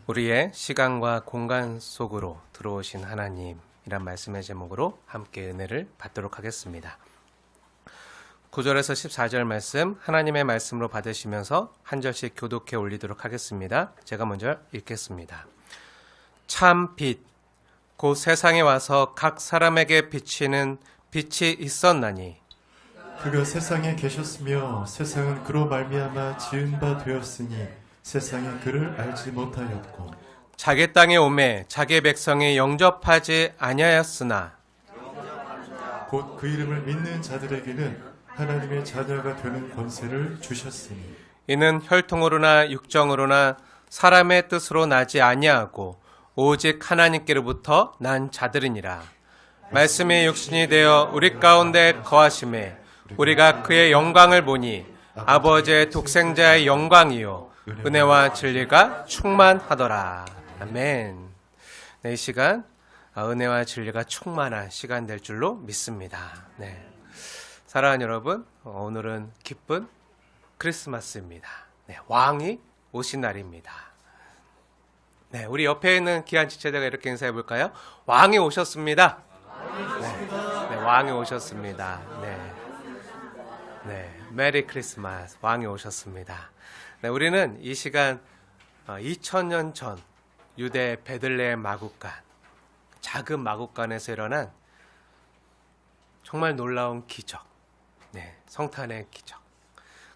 우리의 시간과 공간 속으로 들어오신 하나님이란 말씀의 제목으로 함께 은혜를 받도록 하겠습니다. 9절에서 14절 말씀 하나님의 말씀으로 받으시면서 한 절씩 교독해 올리도록 하겠습니다. 제가 먼저 읽겠습니다. 참 빛, 곧 세상에 와서 각 사람에게 비치는 빛이 있었나니 그가 세상에 계셨으며 세상은 그로 말미암아 지은 바 되었으니 세상이 그를 알지 못하였고 자기 땅에 오매 자기 백성이 영접하지 아니하였으나 곧 그 이름을 믿는 자들에게는 하나님의 자녀가 되는 권세를 주셨으니 이는 혈통으로나 육정으로나 사람의 뜻으로 나지 아니하고 오직 하나님께로부터 난 자들이니라. 말씀이 육신이 되어 우리 가운데 거하심에 우리가 그의 영광을 보니 아버지의 독생자의 영광이요 은혜와 진리가 충만하더라. 아멘. 네, 이 시간 은혜와 진리가 충만한 시간 될 줄로 믿습니다. 네. 사랑하는 여러분, 오늘은 기쁜 크리스마스입니다. 네, 왕이 오신 날입니다. 네, 우리 옆에 있는 귀한 지체자가 이렇게 인사해 볼까요? 왕이 오셨습니다. 네, 왕이 오셨습니다. 네, 메리 크리스마스. 왕이 오셨습니다. 네, 우리는 이 시간 2000년 전 유대 베들레헴 마국간, 작은 마국간에서 일어난 정말 놀라운 기적, 네, 성탄의 기적,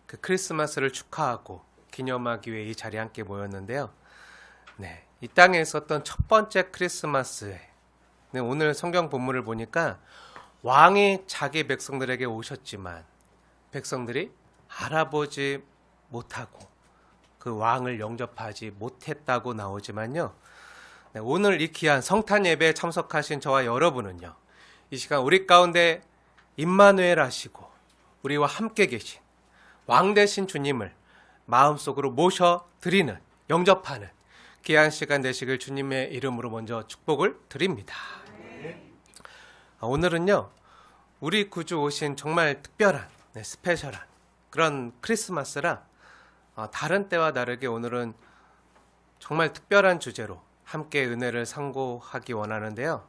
그 크리스마스를 축하하고 기념하기 위해 이 자리에 함께 모였는데요. 네, 이 땅에 있었던 첫 번째 크리스마스에 네, 오늘 성경 본문을 보니까 왕이 자기 백성들에게 오셨지만 백성들이 알아보지 못하고 그 왕을 영접하지 못했다고 나오지만요. 네, 오늘 이 귀한 성탄 예배에 참석하신 저와 여러분은요. 이 시간 우리 가운데 임마누엘 하시고 우리와 함께 계신 왕 되신 주님을 마음속으로 모셔드리는 영접하는 귀한 시간 되시길 주님의 이름으로 먼저 축복을 드립니다. 오늘은요. 우리 구주 오신 정말 특별한 네, 스페셜한 그런 크리스마스라 다른 때와 다르게 오늘은 정말 특별한 주제로 함께 은혜를 상고하기 원하는데요.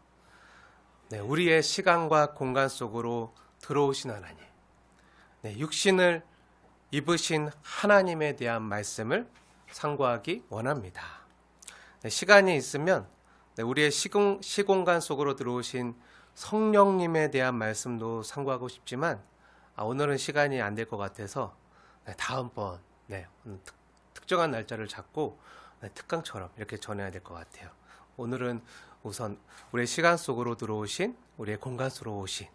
네, 우리의 시간과 공간 속으로 들어오신 하나님, 네, 육신을 입으신 하나님에 대한 말씀을 상고하기 원합니다. 네, 시간이 있으면 네, 우리의 시공간 속으로 들어오신 성령님에 대한 말씀도 상고하고 싶지만 오늘은 시간이 안 될 것 같아서 네, 다음번 네, 특정한 날짜를 잡고 네, 특강처럼 이렇게 전해야 될 것 같아요. 오늘은 우선 우리의 시간 속으로 들어오신 우리의 공간 속으로 오신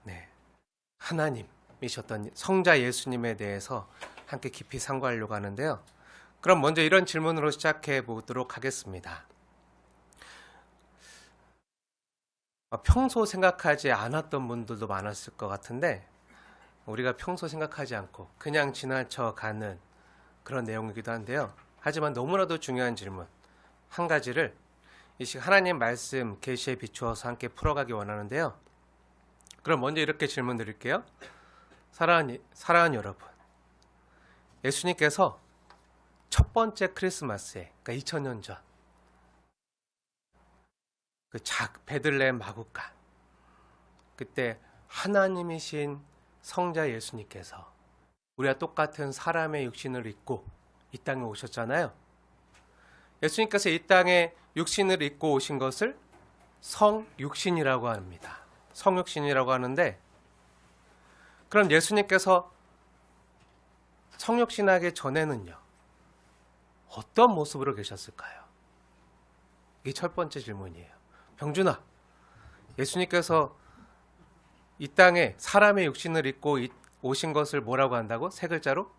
네, 하나님이셨던 성자 예수님에 대해서 함께 깊이 상고하려고 하는데요. 그럼 먼저 이런 질문으로 시작해 보도록 하겠습니다. 평소 생각하지 않았던 분들도 많았을 것 같은데 우리가 평소 생각하지 않고 그냥 지나쳐 가는 그런 내용이기도 한데요. 하지만 너무나도 중요한 질문 한 가지를 이 시간 하나님 말씀 계시에 비추어서 함께 풀어가기 원하는데요. 그럼 먼저 이렇게 질문 드릴게요. 사랑하는 여러분, 예수님께서 첫 번째 크리스마스에 그러니까 2000년 전 그 베들레헴 마국간 그때 하나님이신 성자 예수님께서 우리와 똑같은 사람의 육신을 입고 이 땅에 오셨잖아요. 예수님께서 이 땅에 육신을 입고 오신 것을 성육신이라고 합니다. 성육신이라고 하는데 그럼 예수님께서 성육신하기 전에는요. 어떤 모습으로 계셨을까요? 이게 첫 번째 질문이에요. 병준아, 예수님께서 이 땅에 사람의 육신을 입고 오신 것을 뭐라고 한다고? 세 글자로?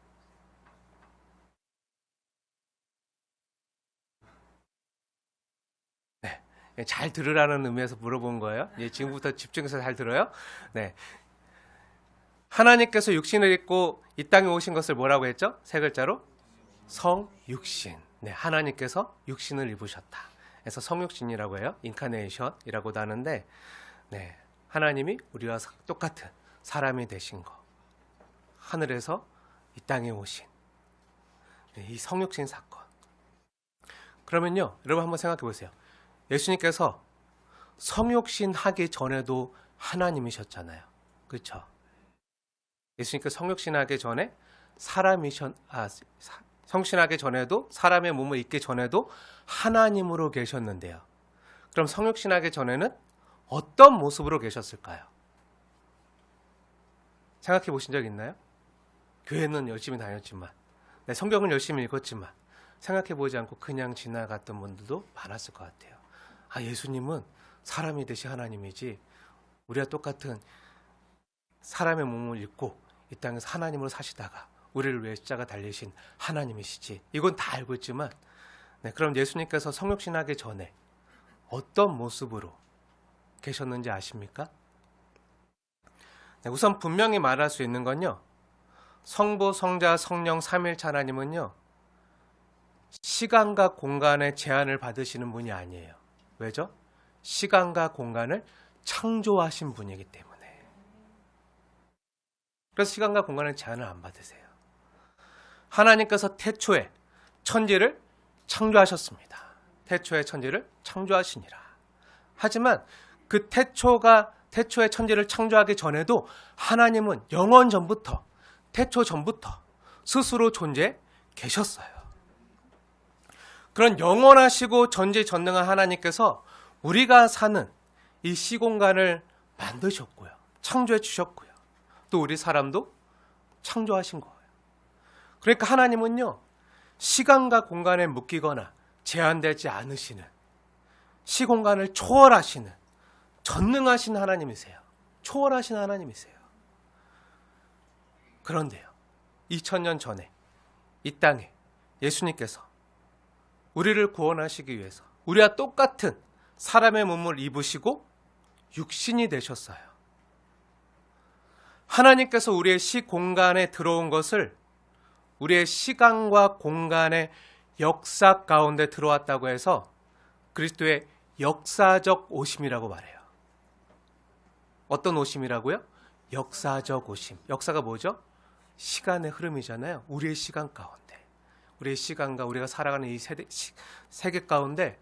네, 잘 들으라는 의미에서 물어본 거예요. 지금부터 집중해서 잘 들어요. 네, 하나님께서 육신을 입고 이 땅에 오신 것을 뭐라고 했죠? 세 글자로? 성육신. 네, 하나님께서 육신을 입으셨다. 그래서 성육신이라고 해요. 인카네이션이라고도 하는데 네, 하나님이 우리와 똑같은 사람이 되신 거. 하늘에서 이 땅에 오신 이 성육신 사건. 그러면요, 여러분 한번 생각해 보세요. 예수님께서 성육신 하기 전에도 하나님이셨잖아요. 그렇죠? 예수님께서 성육신하기 전에 성신하기 전에도 사람의 몸을 입기 전에도 하나님으로 계셨는데요. 그럼 성육신하기 전에는 어떤 모습으로 계셨을까요? 생각해 보신 적 있나요? 교회는 열심히 다녔지만, 성경은 열심히 읽었지만 생각해 보지 않고 그냥 지나갔던 분들도 많았을 것 같아요. 예수님은 사람이 되시 하나님이지 우리와 똑같은 사람의 몸을 입고 이 땅에서 하나님으로 사시다가 우리를 위해 십자가 달리신 하나님이시지. 이건 다 알고 있지만, 그럼 예수님께서 성육신하기 전에 어떤 모습으로 계셨는지 아십니까? 우선 분명히 말할 수 있는 건요, 성부, 성자, 성령, 삼일체 하나님은요, 시간과 공간의 제한을 받으시는 분이 아니에요. 왜죠? 시간과 공간을 창조하신 분이기 때문에. 그래서 시간과 공간의 제한을 안 받으세요. 하나님께서 태초에 천지를 창조하셨습니다. 태초에 천지를 창조하시니라. 하지만 그 태초에 천지를 창조하기 전에도 하나님은 영원 전부터, 태초 전부터 스스로 존재해 계셨어요. 그런 영원하시고 전지전능한 하나님께서 우리가 사는 이 시공간을 만드셨고요. 창조해 주셨고요. 또 우리 사람도 창조하신 거예요. 그러니까 하나님은요, 시간과 공간에 묶이거나 제한되지 않으시는, 시공간을 초월하시는 전능하신 하나님이세요. 초월하신 하나님이세요. 그런데요, 2000년 전에 이 땅에 예수님께서 우리를 구원하시기 위해서 우리와 똑같은 사람의 몸을 입으시고 육신이 되셨어요. 하나님께서 우리의 시공간에 들어온 것을 우리의 시간과 공간의 역사 가운데 들어왔다고 해서 그리스도의 역사적 오심이라고 말해요. 어떤 오심이라고요? 역사적 오심. 역사가 뭐죠? 시간의 흐름이잖아요. 우리의 시간 가운데. 우리의 시간과 우리가 살아가는 이 세계 가운데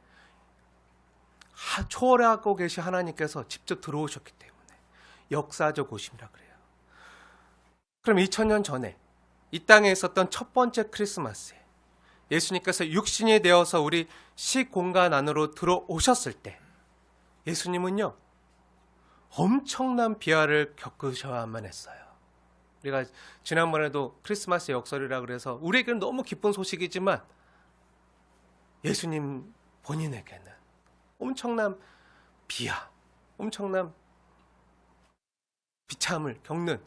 초월하고 계신 하나님께서 직접 들어오셨기 때문에 역사적 오심이라 그래요. 그럼 2000년 전에 이 땅에 있었던 첫 번째 크리스마스에 예수님께서 육신이 되어서 우리 시공간 안으로 들어오셨을 때 예수님은요, 엄청난 비하를 겪으셔야만 했어요. 우리가 지난번에도 크리스마스 역설이라 그래서 우리에게는 너무 기쁜 소식이지만 예수님 본인에게는 엄청난 비하, 엄청난 비참을 겪는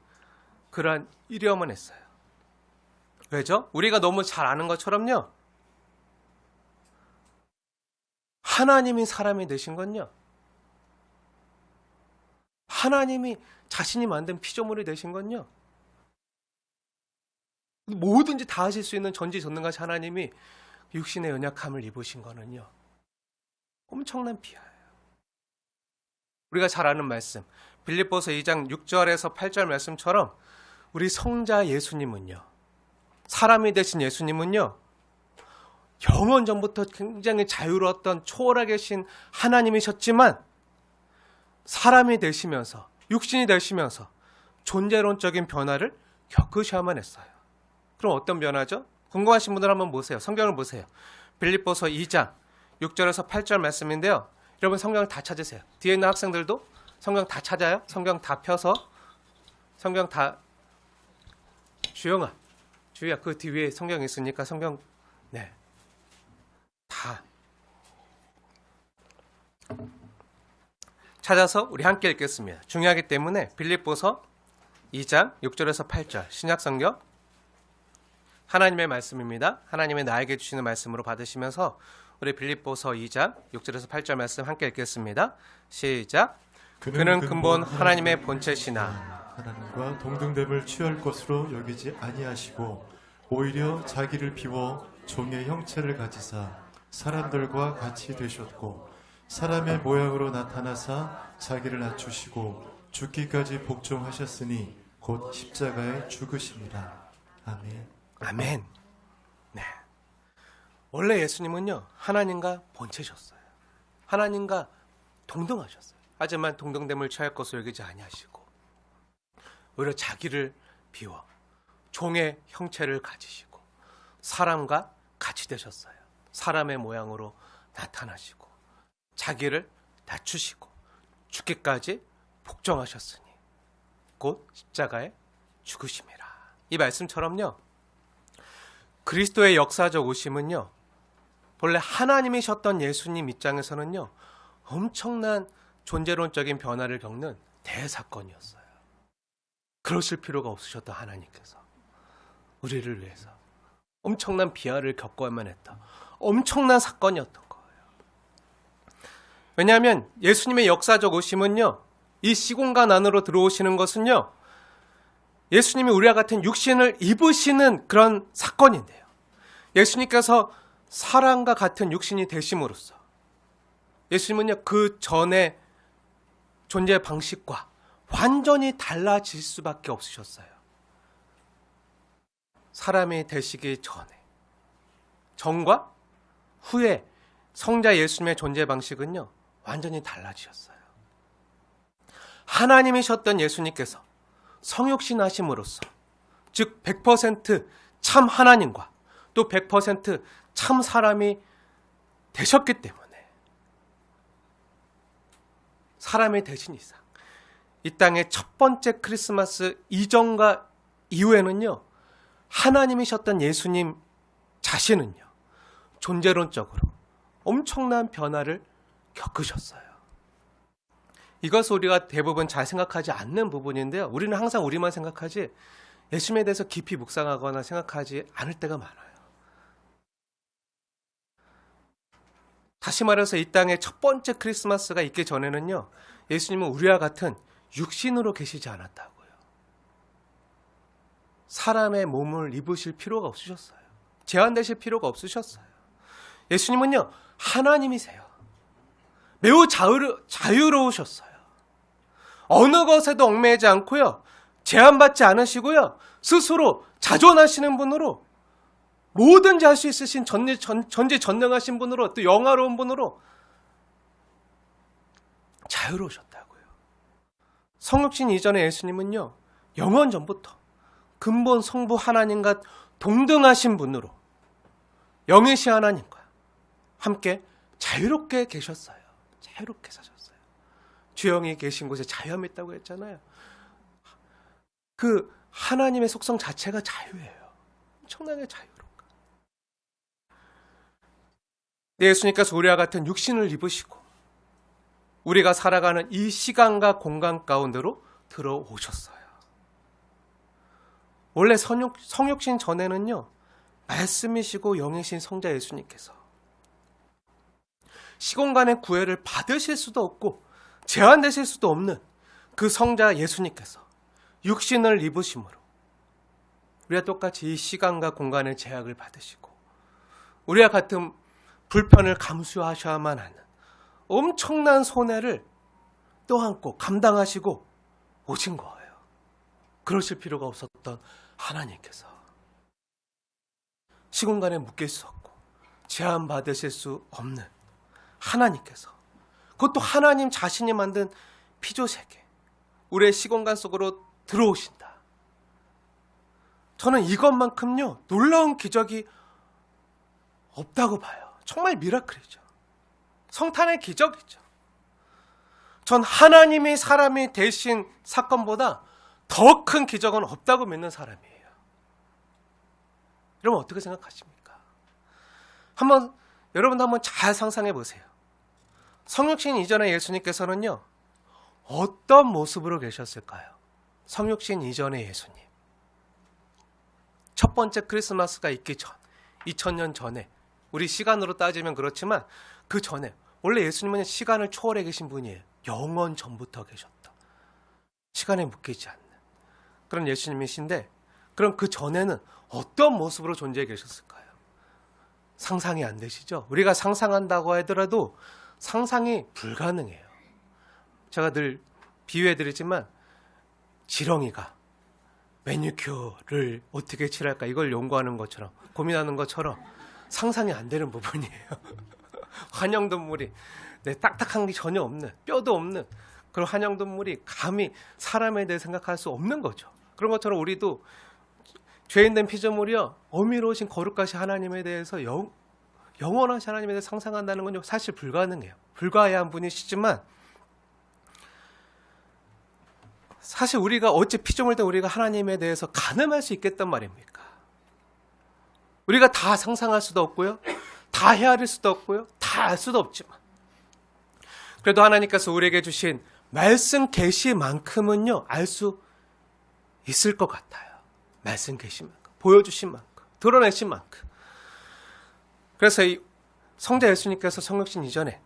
그러한 일이어만 했어요. 왜죠? 우리가 너무 잘 아는 것처럼요, 하나님이 사람이 되신 건요, 하나님이 자신이 만든 피조물이 되신 건요, 뭐든지 다 하실 수 있는 전지전능하신 하나님이 육신의 연약함을 입으신 거는요, 엄청난 비하예요. 우리가 잘 아는 말씀, 빌립보서 2장 6절에서 8절 말씀처럼 우리 성자 예수님은요, 사람이 되신 예수님은요, 영원 전부터 굉장히 자유로웠던 초월하게 계신 하나님이셨지만 사람이 되시면서, 육신이 되시면서 존재론적인 변화를 겪으셔야만 했어요. 그럼 어떤 변화죠? 궁금하신 분들 한번 보세요. 성경을 보세요. 빌립보서 2장 6절에서 8절 말씀인데요. 여러분 성경을 다 찾으세요. 뒤에 있는 학생들도 성경 다 찾아요. 성경 다 펴서 성경 다, 주영아, 주희야, 그 뒤에 성경 있으니까 성경 다 찾아서 우리 함께 읽겠습니다. 중요하기 때문에 빌립보서 2장 6절에서 8절 신약성경 하나님의 말씀입니다. 하나님의 나에게 주시는 말씀으로 받으시면서 우리 빌립보서 2장 6절에서 8절 말씀 함께 읽겠습니다. 시작. 그는 근본 하나님의 본체시나 하나님과 동등됨을 취할 것으로 여기지 아니하시고 오히려 자기를 비워 종의 형체를 가지사 사람들과 같이 되셨고 사람의 모양으로 나타나사 자기를 낮추시고 죽기까지 복종하셨으니 곧 십자가에 죽으심이라. 아멘. 아멘. 네. 원래 예수님은요, 하나님과 본체셨어요. 하나님과 동등하셨어요. 하지만 동등됨을 취할 것으로 여기지 아니하시고 오히려 자기를 비워 종의 형체를 가지시고 사람과 같이 되셨어요. 사람의 모양으로 나타나시고 자기를 낮추시고 죽기까지 복종하셨으니 곧 십자가에 죽으심이라. 이 말씀처럼요, 그리스도의 역사적 오심은요, 본래 하나님이셨던 예수님 입장에서는요, 엄청난 존재론적인 변화를 겪는 대사건이었어요. 그러실 필요가 없으셨던 하나님께서 우리를 위해서 엄청난 비하를 겪어야만 했다. 엄청난 사건이었던 거예요. 왜냐하면 예수님의 역사적 오심은요, 이 시공간 안으로 들어오시는 것은요, 예수님이 우리와 같은 육신을 입으시는 그런 사건인데요. 예수님께서 사람과 같은 육신이 되심으로써 예수님은요, 그 전에 존재 방식과 완전히 달라질 수밖에 없으셨어요. 사람이 되시기 전과 후에 성자 예수님의 존재 방식은요, 완전히 달라지셨어요. 하나님이셨던 예수님께서 성육신 하심으로써, 즉 100% 참 하나님과 또 100% 참 사람이 되셨기 때문에 사람이 되신 이상 이 땅의 첫 번째 크리스마스 이전과 이후에는요, 하나님이셨던 예수님 자신은요, 존재론적으로 엄청난 변화를 겪으셨어요. 이것을 우리가 대부분 잘 생각하지 않는 부분인데요, 우리는 항상 우리만 생각하지 예수님에 대해서 깊이 묵상하거나 생각하지 않을 때가 많아요. 다시 말해서 이 땅에 첫 번째 크리스마스가 있기 전에는요, 예수님은 우리와 같은 육신으로 계시지 않았다고요. 사람의 몸을 입으실 필요가 없으셨어요. 제한되실 필요가 없으셨어요. 예수님은요, 하나님이세요. 매우 자유로우셨어요. 어느 것에도 얽매이지 않고요, 제한받지 않으시고요, 스스로 자존하시는 분으로, 뭐든지 할 수 있으신 전지전능하신 분으로, 또 영화로운 분으로 자유로우셨다고요. 성육신 이전의 예수님은요, 영원 전부터 근본 성부 하나님과 동등하신 분으로 영이시 하나님과 함께 자유롭게 계셨어요. 자유롭게 사셨어요. 주영이 계신 곳에 자유함이 있다고 했잖아요. 그 하나님의 속성 자체가 자유예요. 엄청나게 자유로운 거. 예수님께서 우리와 같은 육신을 입으시고 우리가 살아가는 이 시간과 공간 가운데로 들어오셨어요. 원래 성육신 전에는요, 말씀이시고 영이신 성자 예수님께서 시공간의 구애를 받으실 수도 없고 제한되실 수도 없는 그 성자 예수님께서 육신을 입으심으로 우리와 똑같이 이 시간과 공간의 제약을 받으시고 우리와 같은 불편을 감수하셔야만 하는 엄청난 손해를 떠안고 감당하시고 오신 거예요. 그러실 필요가 없었던 하나님께서 시공간에 묶일 수 없고 제한받으실 수 없는 하나님께서, 그것도 하나님 자신이 만든 피조세계, 우리의 시공간 속으로 들어오신다. 저는 이것만큼요, 놀라운 기적이 없다고 봐요. 정말 미라클이죠. 성탄의 기적이죠. 전 하나님이 사람이 되신 사건보다 더 큰 기적은 없다고 믿는 사람이에요. 여러분 어떻게 생각하십니까? 여러분도 한번 잘 상상해 보세요. 성육신 이전에 예수님께서는요, 어떤 모습으로 계셨을까요? 성육신 이전의 예수님. 첫 번째 크리스마스가 있기 전, 2000년 전에, 우리 시간으로 따지면 그렇지만 그 전에, 원래 예수님은 시간을 초월해 계신 분이에요. 영원 전부터 계셨다. 시간에 묶이지 않는 그런 예수님이신데, 그럼 그 전에는 어떤 모습으로 존재해 계셨을까요? 상상이 안 되시죠? 우리가 상상한다고 하더라도 상상이 불가능해요. 제가 늘 비유해드리지만 지렁이가 매니큐어를 어떻게 칠할까 이걸 연구하는 것처럼, 고민하는 것처럼 상상이 안 되는 부분이에요. 환영동물이 딱딱한 게 전혀 없는, 뼈도 없는 그런 환영동물이 감히 사람에 대해 생각할 수 없는 거죠. 그런 것처럼 우리도 죄인된 피조물이요, 어미로우신 거룩하신 하나님에 대해서 영원하신 하나님에 대해서 상상한다는 건 사실 불가능해요. 불가해한 분이시지만 사실 우리가 어찌 피조물된 우리가 하나님에 대해서 가늠할 수 있겠단 말입니까? 우리가 다 상상할 수도 없고요, 다 헤아릴 수도 없고요, 다 알 수도 없지만 그래도 하나님께서 우리에게 주신 말씀 계시만큼은요 알 수 있을 것 같아요. 말씀 계시만큼, 보여주신 만큼, 드러내신 만큼. 그래서 이 성자 예수님께서 성육신 이전에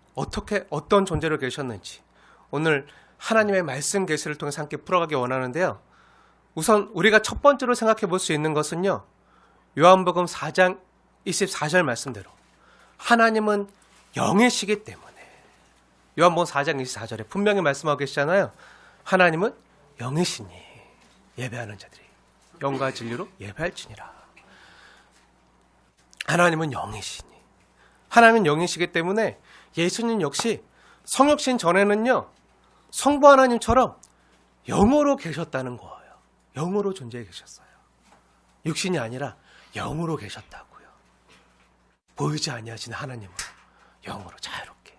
어떤 존재로 계셨는지 오늘 하나님의 말씀 계시를 통해서 함께 풀어가기 원하는데요. 우선 우리가 첫 번째로 생각해 볼 수 있는 것은요, 요한복음 4장 24절 말씀대로 하나님은 영이시기 때문에, 요한복음 4장 24절에 분명히 말씀하고 계시잖아요. 하나님은 영이시니 예배하는 자들이 영과 진리로 예배할지니라. 하나님은 영이시니, 하나님은 영이시기 때문에 예수님 역시 성육신 전에는요 성부 하나님처럼 영으로 계셨다는 거예요. 영으로 존재해 계셨어요. 육신이 아니라 영으로 계셨다고요. 보이지 아니하시는 하나님으로, 영으로 자유롭게,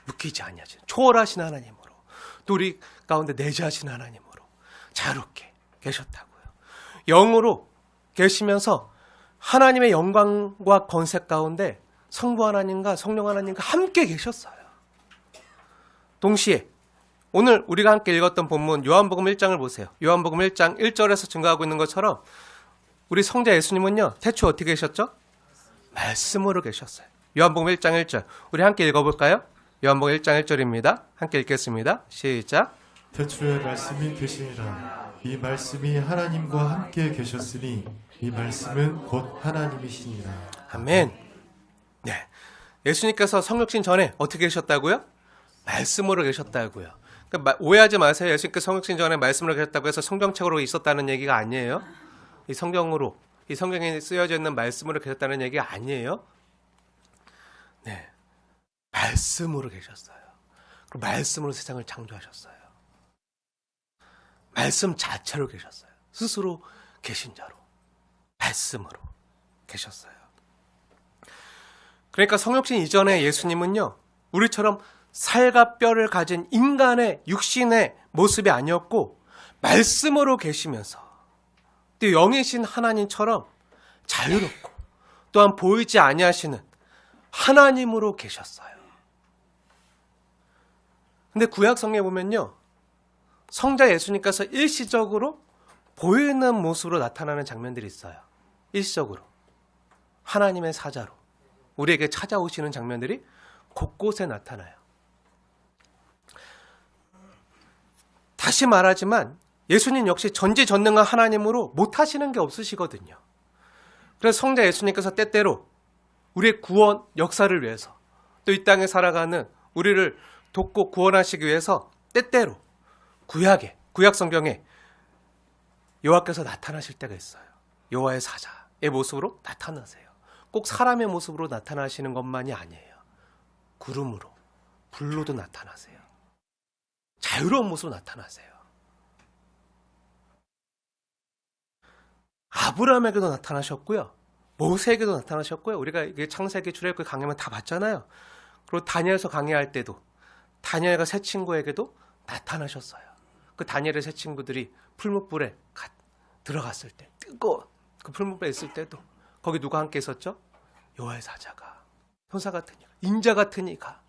묶이지 아니하시는 초월하신 하나님으로, 또 우리 가운데 내재하시는 하나님으로 자유롭게 계셨다고요. 영으로 계시면서 하나님의 영광과 권세 가운데 성부 하나님과 성령 하나님과 함께 계셨어요. 동시에 오늘 우리가 함께 읽었던 본문 요한복음 1장을 보세요. 요한복음 1장 1절에서 증거하고 있는 것처럼 우리 성자 예수님은요 태초 어떻게 계셨죠? 말씀으로 계셨어요. 요한복음 1장 1절 우리 함께 읽어볼까요? 요한복음 1장 1절입니다. 함께 읽겠습니다. 시작. 태초에 말씀이 계시니라. 이 말씀이 하나님과 함께 계셨으니 이 말씀은 곧 하나님이시니라. 아멘. 네, 예수님께서 성육신 전에 어떻게 계셨다고요? 말씀으로 계셨다고요. 그러니까 오해하지 마세요. 예수님께서 성육신 전에 말씀으로 계셨다고 해서 성경책으로 있었다는 얘기가 아니에요. 이 성경으로, 이 성경에 쓰여져 있는 말씀으로 계셨다는 얘기가 아니에요. 네, 말씀으로 계셨어요. 그리고 말씀으로 세상을 창조하셨어요. 말씀 자체로 계셨어요. 스스로 계신 자로, 말씀으로 계셨어요. 그러니까 성육신 이전에 예수님은요 우리처럼 살과 뼈를 가진 인간의 육신의 모습이 아니었고 말씀으로 계시면서 또 영이신 하나님처럼 자유롭고 또한 보이지 아니하시는 하나님으로 계셨어요. 근데 구약 성경에 보면요 성자 예수님께서 일시적으로 보이는 모습으로 나타나는 장면들이 있어요. 일시적으로 하나님의 사자로 우리에게 찾아오시는 장면들이 곳곳에 나타나요. 다시 말하지만 예수님 역시 전지전능한 하나님으로 못하시는 게 없으시거든요. 그래서 성자 예수님께서 때때로 우리의 구원 역사를 위해서 또 이 땅에 살아가는 우리를 돕고 구원하시기 위해서 때때로 구약 성경에 여호와께서 나타나실 때가 있어요. 여호와의 사자의 모습으로 나타나세요. 꼭 사람의 모습으로 나타나시는 것만이 아니에요. 구름으로, 불로도 나타나세요. 자유로운 모습으로 나타나세요. 아브라함에게도 나타나셨고요. 모세에게도 나타나셨고요. 우리가 이게 창세기, 출애굽기 강해만 다 봤잖아요. 그리고 다니엘서 강해할 때도 다니엘과 세 친구에게도 나타나셨어요. 그 다니엘의 세 친구들이 풀무불에 들어갔을 때 뜨거운 그 풀무불에 있을 때도 거기 누가 함께 있었죠? 여호와의 사자가, 형사 같은 이가,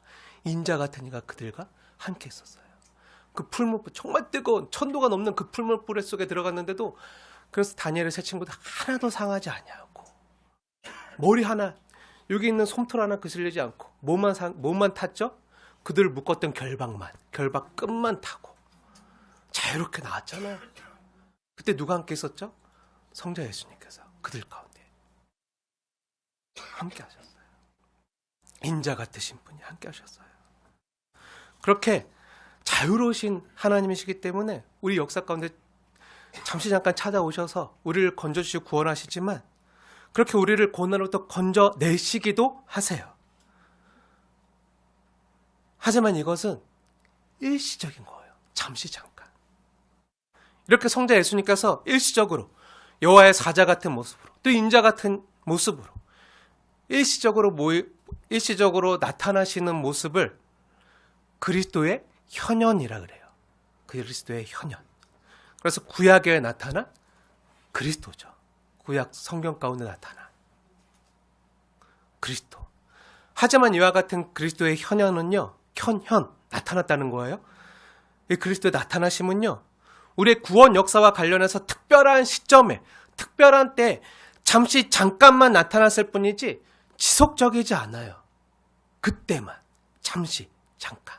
인자 같은 이가 그들과 함께 있었어요. 그 풀무불, 정말 뜨거운 천도가 넘는 그 풀무불 속에 들어갔는데도 그래서 다니엘의 세 친구들 하나도 상하지 아니하고 머리 하나, 여기 있는 솜털 하나 그슬리지 않고 몸만 탔죠? 그들을 묶었던 결박 끝만 타고 자유롭게 나왔잖아요. 그때 누가 함께 있었죠? 성자 예수님께서 그들 가운데 함께 하셨어요. 인자 같으신 분이 함께 하셨어요. 그렇게 자유로우신 하나님이시기 때문에 우리 역사 가운데 잠시 잠깐 찾아오셔서 우리를 건져주시고 구원하시지만 그렇게 우리를 고난으로부터 건져내시기도 하세요. 하지만 이것은 일시적인 거예요. 잠시 잠깐. 이렇게 성자 예수님께서 일시적으로 여호와의 사자 같은 모습으로 또 인자 같은 모습으로 일시적으로 나타나시는 모습을 그리스도의 현현이라 그래요. 그리스도의 현현. 그래서 구약에 나타난 그리스도죠. 구약 성경 가운데 나타난 그리스도. 하지만 이와 같은 그리스도의 현현은요, 현현 나타났다는 거예요. 이 그리스도의 나타나심은요, 우리의 구원 역사와 관련해서 특별한 시점에, 특별한 때, 잠시 잠깐만 나타났을 뿐이지 지속적이지 않아요. 그때만, 잠시, 잠깐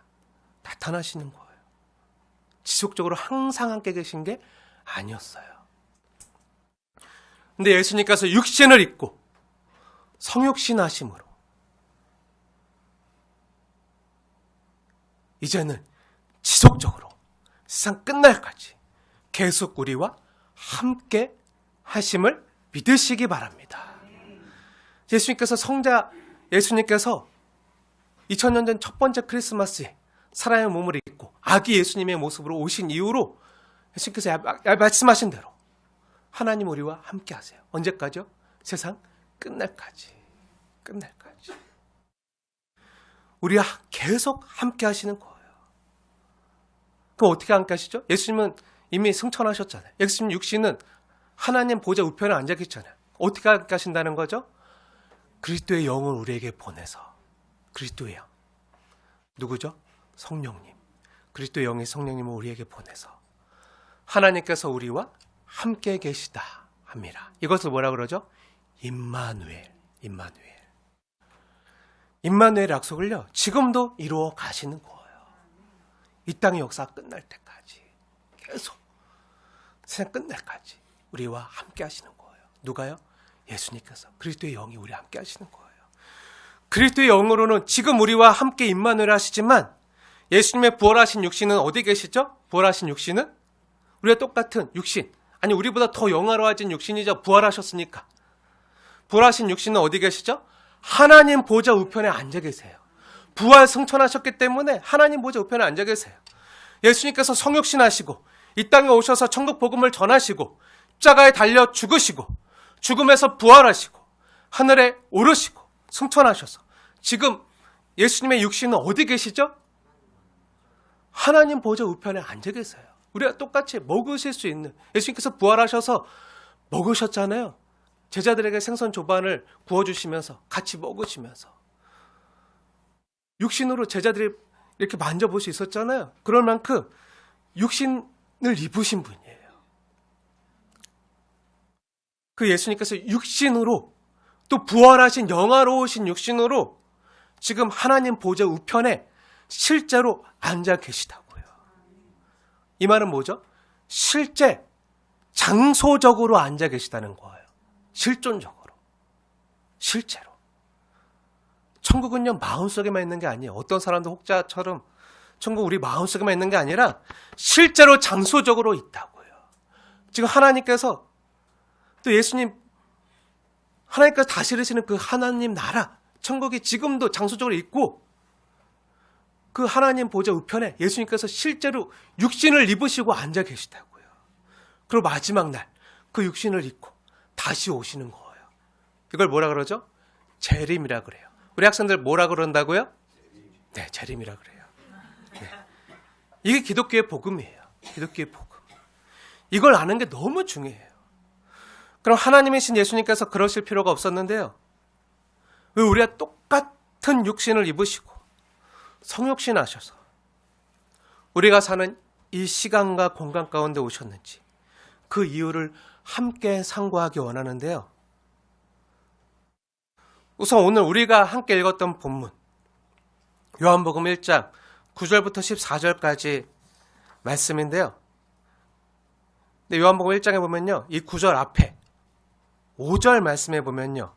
나타나시는 거예요. 지속적으로 항상 함께 계신 게 아니었어요. 근데 예수님께서 육신을 입고 성육신하심으로 이제는 지속적으로 세상 끝날까지 계속 우리와 함께 하심을 믿으시기 바랍니다. 예수님께서 2000년 전 첫 번째 크리스마스에 사람의 몸을 입고 아기 예수님의 모습으로 오신 이후로 예수님께서 말씀하신 대로 하나님 우리와 함께 하세요. 언제까지요? 세상 끝날까지. 우리와 계속 함께 하시는 거예요. 그럼 어떻게 함께 하시죠? 예수님은 이미 승천하셨잖아요. 예수님 육신은 하나님 보좌 우편에 앉아 계시잖아요. 어떻게 함께 하신다는 거죠? 그리스도의 영을 우리에게 보내서. 그리스도의 영. 누구죠? 성령님. 그리스도의 영이 성령님을 우리에게 보내서 하나님께서 우리와 함께 계시다 합니다. 이것을 뭐라 그러죠? 임마누엘. 임마누엘 약속을요, 지금도 이루어 가시는 거예요. 이 땅의 역사 끝날 때까지 계속 세상 끝날까지 우리와 함께 하시는 거예요. 누가요? 예수님께서. 그리스도의 영이 우리와 함께 하시는 거예요. 그리스도의 영으로는 지금 우리와 함께 임마누엘 하시지만 예수님의 부활하신 육신은 어디 계시죠? 부활하신 육신은 우리와 똑같은 육신, 아니 우리보다 더 영화로워진 육신이죠. 부활하셨으니까. 부활하신 육신은 어디 계시죠? 하나님 보좌 우편에 앉아 계세요. 부활 승천하셨기 때문에 하나님 보좌 우편에 앉아 계세요. 예수님께서 성육신하시고 이 땅에 오셔서 천국 복음을 전하시고 십자가에 달려 죽으시고 죽음에서 부활하시고 하늘에 오르시고 승천하셔서 지금 예수님의 육신은 어디 계시죠? 하나님 보좌 우편에 앉아 계세요. 우리가 똑같이 먹으실 수 있는, 예수님께서 부활하셔서 먹으셨잖아요. 제자들에게 생선 조반을 구워주시면서 같이 먹으시면서 육신으로 제자들이 이렇게 만져볼 수 있었잖아요. 그럴 만큼 육신을 입으신 분이에요. 그 예수님께서 육신으로 또 부활하신 영화로우신 육신으로 지금 하나님 보좌 우편에 실제로 앉아 계시다고요. 이 말은 뭐죠? 실제 장소적으로 앉아 계시다는 거예요. 실존적으로. 실제로. 천국은요, 마음속에만 있는 게 아니에요. 어떤 사람도 혹자처럼 천국 우리 마음속에만 있는 게 아니라 실제로 장소적으로 있다고요. 지금 하나님께서 또 예수님, 하나님께서 다스리시는 그 하나님 나라, 천국이 지금도 장소적으로 있고 그 하나님 보좌 우편에 예수님께서 실제로 육신을 입으시고 앉아 계시다고요. 그리고 마지막 날 그 육신을 입고 다시 오시는 거예요. 이걸 뭐라 그러죠? 재림이라 그래요. 우리 학생들 뭐라 그런다고요? 네, 재림이라 그래요. 네. 이게 기독교의 복음이에요. 기독교의 복음. 이걸 아는 게 너무 중요해요. 그럼 하나님이신 예수님께서 그러실 필요가 없었는데요. 왜 우리가 똑같은 육신을 입으시고 성육신 하셔서 우리가 사는 이 시간과 공간 가운데 오셨는지 그 이유를 함께 상고하기 원하는데요. 우선 오늘 우리가 함께 읽었던 본문 요한복음 1장 9절부터 14절까지 말씀인데요. 근데 요한복음 1장에 보면요, 이 9절 앞에 5절 말씀에 보면요,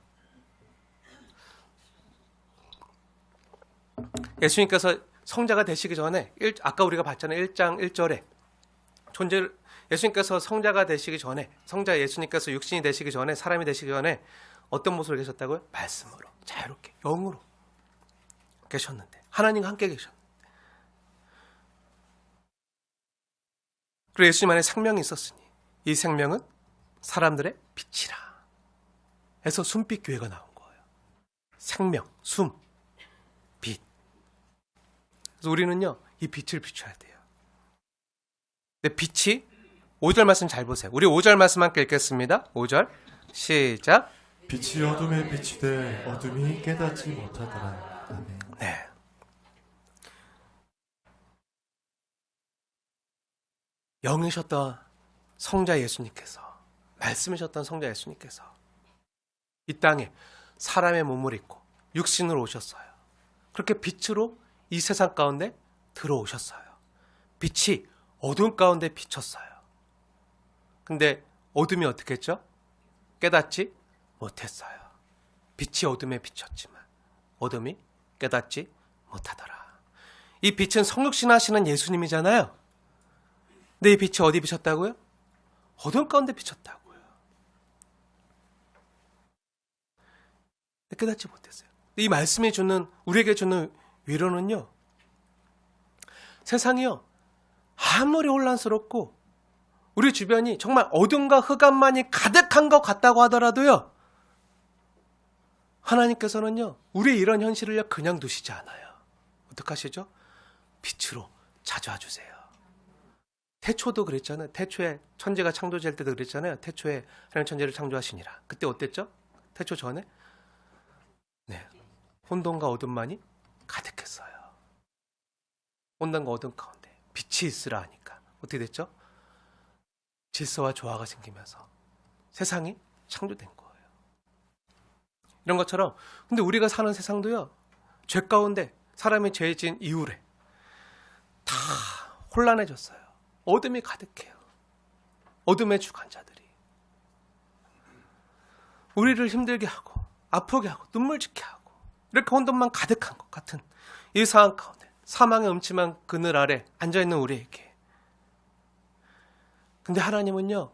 예수님께서 성자가 되시기 전에 아까 우리가 봤잖아요. 1장 1절에 예수님께서 성자가 되시기 전에, 성자 예수님께서 육신이 되시기 전에, 사람이 되시기 전에 어떤 모습으로 계셨다고요? 말씀으로, 자유롭게, 영으로 계셨는데, 하나님과 함께 계셨는데. 그리고 예수님 안에 생명이 있었으니 이 생명은 사람들의 빛이라 해서 숨빛 교회가 나온 거예요. 생명, 숨, 빛. 그래서 우리는요, 이 빛을 비춰야 돼요. 근데 빛이 5절 말씀 잘 보세요. 우리 5절 말씀 함께 읽겠습니다. 5절 시작. 빛이 어둠에 비치되 어둠이 깨닫지 못하더라. 아멘. 네. 영이셨던 성자 예수님께서, 말씀이셨던 성자 예수님께서 이 땅에 사람의 몸을 입고 육신으로 오셨어요. 그렇게 빛으로 이 세상 가운데 들어오셨어요. 빛이 어둠 가운데 비쳤어요. 근데 어둠이 어떻게 했죠? 깨닫지 못했어요. 빛이 어둠에 비쳤지만 어둠이 깨닫지 못하더라. 이 빛은 성육신하시는 예수님이잖아요. 근데 이 빛이 어디 비쳤다고요? 어둠 가운데 비쳤다고요. 깨닫지 못했어요. 이 말씀이 주는, 우리에게 주는 위로는요, 세상이요, 아무리 혼란스럽고 우리 주변이 정말 어둠과 흑암만이 가득한 것 같다고 하더라도요, 하나님께서는요, 우리의 이런 현실을요 그냥 두시지 않아요. 어떡하시죠? 빛으로 찾아와 주세요. 태초도 그랬잖아요. 태초에 천지가 창조될 때도 그랬잖아요. 태초에 하나님 천지를 창조하시니라. 그때 어땠죠? 태초 전에? 네, 혼돈과 어둠만이 가득했어요. 혼돈과 어둠 가운데 빛이 있으라 하니까 어떻게 됐죠? 질서와 조화가 생기면서 세상이 창조된 거예요. 이런 것처럼, 근데 우리가 사는 세상도요, 죄 가운데 사람이 죄 지은 이후에 다 혼란해졌어요. 어둠이 가득해요. 어둠의 주관자들이 우리를 힘들게 하고 아프게 하고 눈물 짓게 하고 이렇게 혼돈만 가득한 것 같은 이 상황 가운데 사망의 음침한 그늘 아래 앉아있는 우리에게, 근데 하나님은요,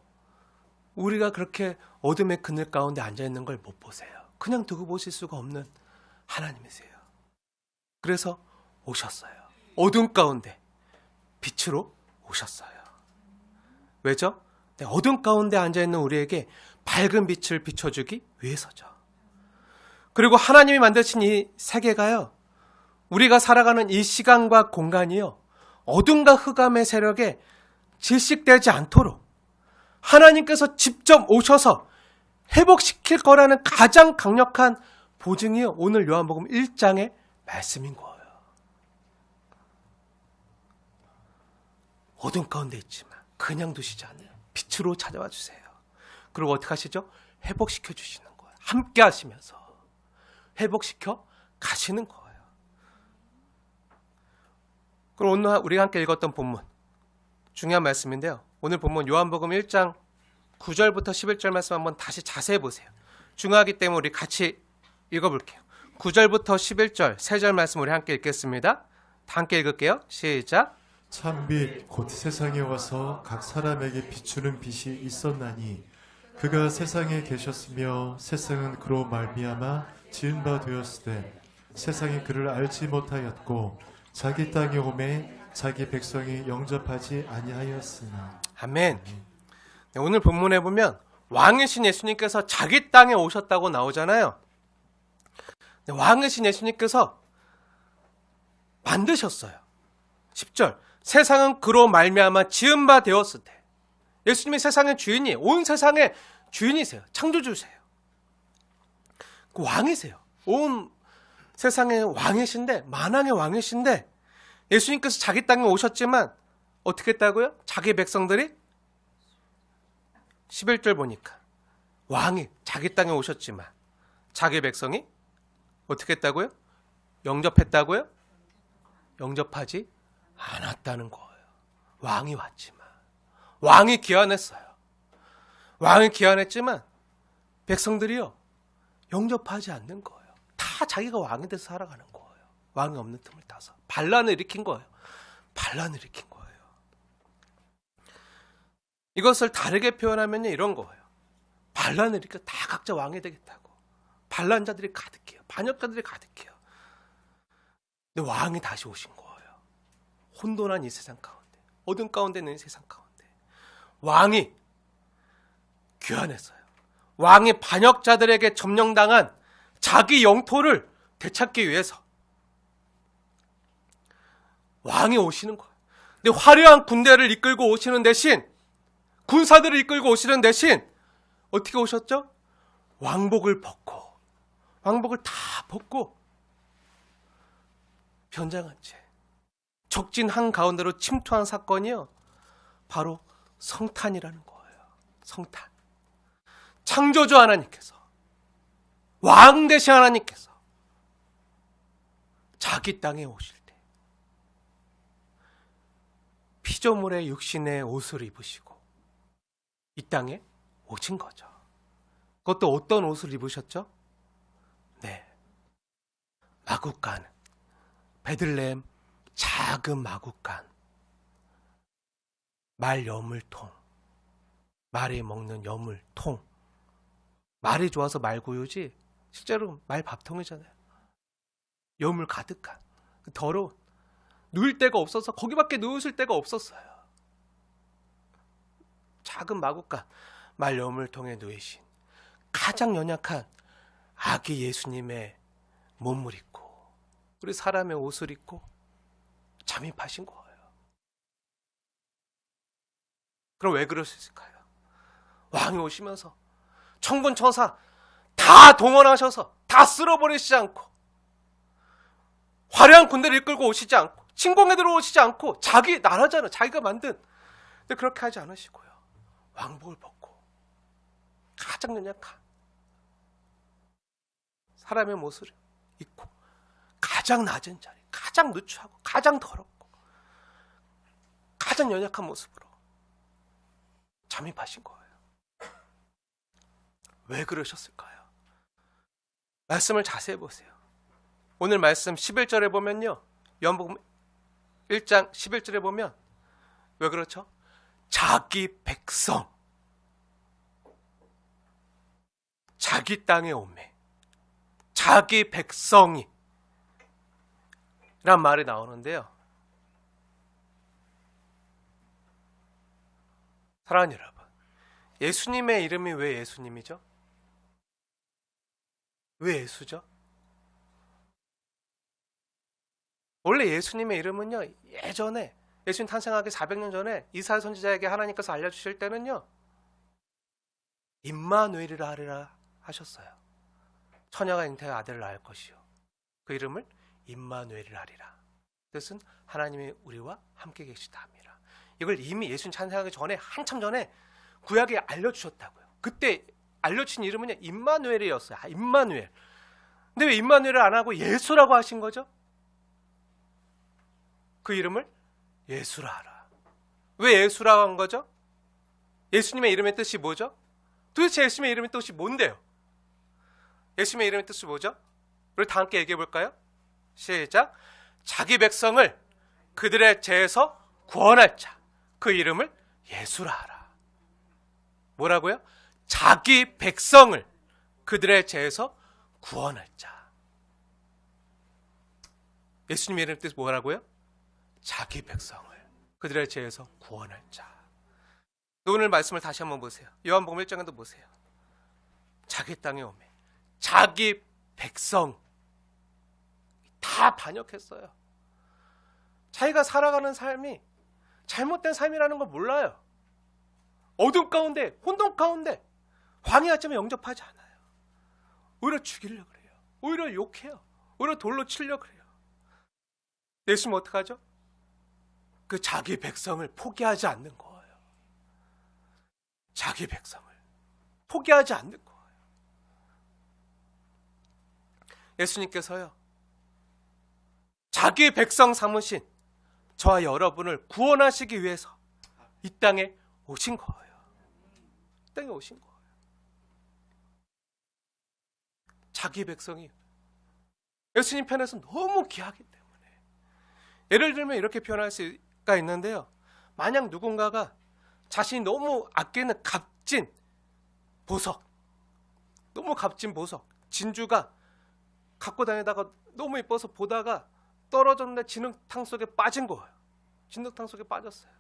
우리가 그렇게 어둠의 그늘 가운데 앉아있는 걸 못 보세요. 그냥 두고 보실 수가 없는 하나님이세요. 그래서 오셨어요. 어둠 가운데 빛으로 오셨어요. 왜죠? 네, 어둠 가운데 앉아있는 우리에게 밝은 빛을 비춰주기 위해서죠. 그리고 하나님이 만드신 이 세계가요, 우리가 살아가는 이 시간과 공간이요, 어둠과 흑암의 세력에 질식되지 않도록 하나님께서 직접 오셔서 회복시킬 거라는 가장 강력한 보증이요, 오늘 요한복음 1장의 말씀인 거예요. 어둠 가운데 있지만 그냥 두시지 않아요. 빛으로 찾아와 주세요. 그리고 어떻게 하시죠? 회복시켜 주시는 거예요. 함께 하시면서 회복시켜 가시는 거예요. 그럼 오늘 우리가 함께 읽었던 본문, 중요한 말씀인데요. 오늘 본문 요한복음 1장 9절부터 11절 말씀 한번 다시 자세히 보세요. 중요하기 때문에 우리 같이 읽어볼게요. 9절부터 11절 3절 말씀 우리 함께 읽겠습니다. 다 함께 읽을게요. 시작. 참빛 곧 세상에 와서 각 사람에게 비추는 빛이 있었나니 그가 세상에 계셨으며 세상은 그로 말미암아 지은 바 되었으되 세상이 그를 알지 못하였고 자기 땅에 오매 자기 백성이 영접하지 아니하였으나. 아멘. 네, 오늘 본문에 보면 왕이신 예수님께서 자기 땅에 오셨다고 나오잖아요. 네, 왕이신 예수님께서 만드셨어요. 10절. 세상은 그로 말미암아 지은 바 되었을 때, 예수님이 세상의 주인이, 온 세상의 주인이세요. 창조주세요. 그 왕이세요. 온 세상의 왕이신데, 만왕의 왕이신데, 예수님께서 자기 땅에 오셨지만 어떻게 했다고요? 자기 백성들이 11절 보니까 왕이 자기 땅에 오셨지만 자기 백성이 어떻게 했다고요? 영접했다고요? 영접하지 않았다는 거예요. 왕이 왔지만, 왕이 귀환했어요. 왕이 귀환했지만 백성들이요, 영접하지 않는 거예요. 다 자기가 왕이 돼서 살아가는 거예요. 왕이 없는 틈을 타서 반란을 일으킨 거예요. 반란을 일으킨 거예요. 이것을 다르게 표현하면 이런 거예요. 반란을 일으켜 다 각자 왕이 되겠다고. 반란자들이 가득해요. 반역자들이 가득해요. 근데 왕이 다시 오신 거예요. 혼돈한 이 세상 가운데, 어둠 가운데 있는 이 세상 가운데 왕이 귀환했어요. 왕이 반역자들에게 점령당한 자기 영토를 되찾기 위해서 왕이 오시는 거예요. 근데 화려한 군대를 이끌고 오시는 대신, 군사들을 이끌고 오시는 대신 어떻게 오셨죠? 왕복을 다 벗고 변장한 채 적진 한가운데로 침투한 사건이요, 바로 성탄이라는 거예요. 성탄. 창조주 하나님께서, 왕 되신 하나님께서 자기 땅에 오실 때 피조물의 육신의 옷을 입으시고 이 땅에 오신 거죠. 그것도 어떤 옷을 입으셨죠? 네, 마구간, 베들레헴 작은 마구간, 말 여물통, 말이 먹는 여물통. 말이 좋아서 말구유지 실제로 말 밥통이잖아요. 여물 가득한, 더러운, 누울 데가 없어서 거기밖에 누우실 데가 없었어요. 작은 마구간, 말 여물통에 누이신 가장 연약한 아기 예수님의 몸을 입고 우리 사람의 옷을 입고 잠입하신 거예요. 그럼 왜 그러셨을까요? 왕이 오시면서 천군 천사 다 동원하셔서 다 쓸어버리시지 않고, 화려한 군대를 이끌고 오시지 않고, 침공에 들어오시지 않고, 자기 나라잖아요. 자기가 만든. 근데 그렇게 하지 않으시고요, 왕복을 벗고 가장 연약한 사람의 모습을 입고 가장 낮은 자리, 가장 누추하고 가장 더럽고 가장 연약한 모습으로 잠입하신 거예요. 왜 그러셨을까요? 말씀을 자세히 보세요. 오늘 말씀 11절에 보면요, 요한복음 1장 11절에 보면 왜 그렇죠? 자기 백성, 자기 땅에 오매, 자기 백성이 란 말이 나오는데요, 사랑하는 여러분, 예수님의 이름이 왜 예수님이죠? 왜 예수죠? 원래 예수님의 이름은요, 예전에 예수님 탄생하기 400년 전에 이사야 선지자에게 하나님께서 알려주실 때는요, 임마누엘이라 하리라 하셨어요. 처녀가 잉태하여 아들을 낳을 것이요, 그 이름을 임마누엘이라 하리라. 뜻은 하나님이 우리와 함께 계시다 합니다. 이걸 이미 예수님 탄생하기 전에, 한참 전에 구약에 알려주셨다고요. 그때 알려주신 이름은요, 임마누엘이었어요. 임마누엘. 근데 왜 임마누엘을 안 하고 예수라고 하신 거죠? 그 이름을 예수라 하라. 왜 예수라고 한 거죠? 예수님의 이름의 뜻이 뭐죠? 도대체 예수님의 이름의 뜻이 뭔데요? 예수님의 이름의 뜻이 뭐죠? 우리 다 함께 얘기해 볼까요? 시작. 자기 백성을 그들의 죄에서 구원할 자, 그 이름을 예수라 하라. 뭐라고요? 자기 백성을 그들의 죄에서 구원할 자. 예수님의 이름의 뜻이 뭐라고요? 자기 백성을 그들의 죄에서 구원할 자. 오늘 말씀을 다시 한번 보세요. 요한복음 1장에도 보세요. 자기 땅에 오매, 자기 백성 다 반역했어요. 자기가 살아가는 삶이 잘못된 삶이라는 걸 몰라요. 어둠 가운데, 혼돈 가운데 황해 아침에 영접하지 않아요. 오히려 죽이려고 그래요. 오히려 욕해요. 오히려 돌로 치려고 그래요. 예수님은 어떡하죠? 그 자기 백성을 포기하지 않는 거예요. 자기 백성을 포기하지 않는 거예요. 예수님께서요, 자기 백성 삼으신 저와 여러분을 구원하시기 위해서 이 땅에 오신 거예요. 이 땅에 오신 거예요. 자기 백성이 예수님 편에서 너무 귀하기 때문에. 예를 들면 이렇게 표현할 수가 있는데요, 만약 누군가가 자신이 너무 아끼는 값진 보석, 너무 값진 보석, 진주가 갖고 다니다가 너무 이뻐서 보다가 떨어졌는데 진흙탕 속에 빠진 거예요. 진흙탕 속에 빠졌어요.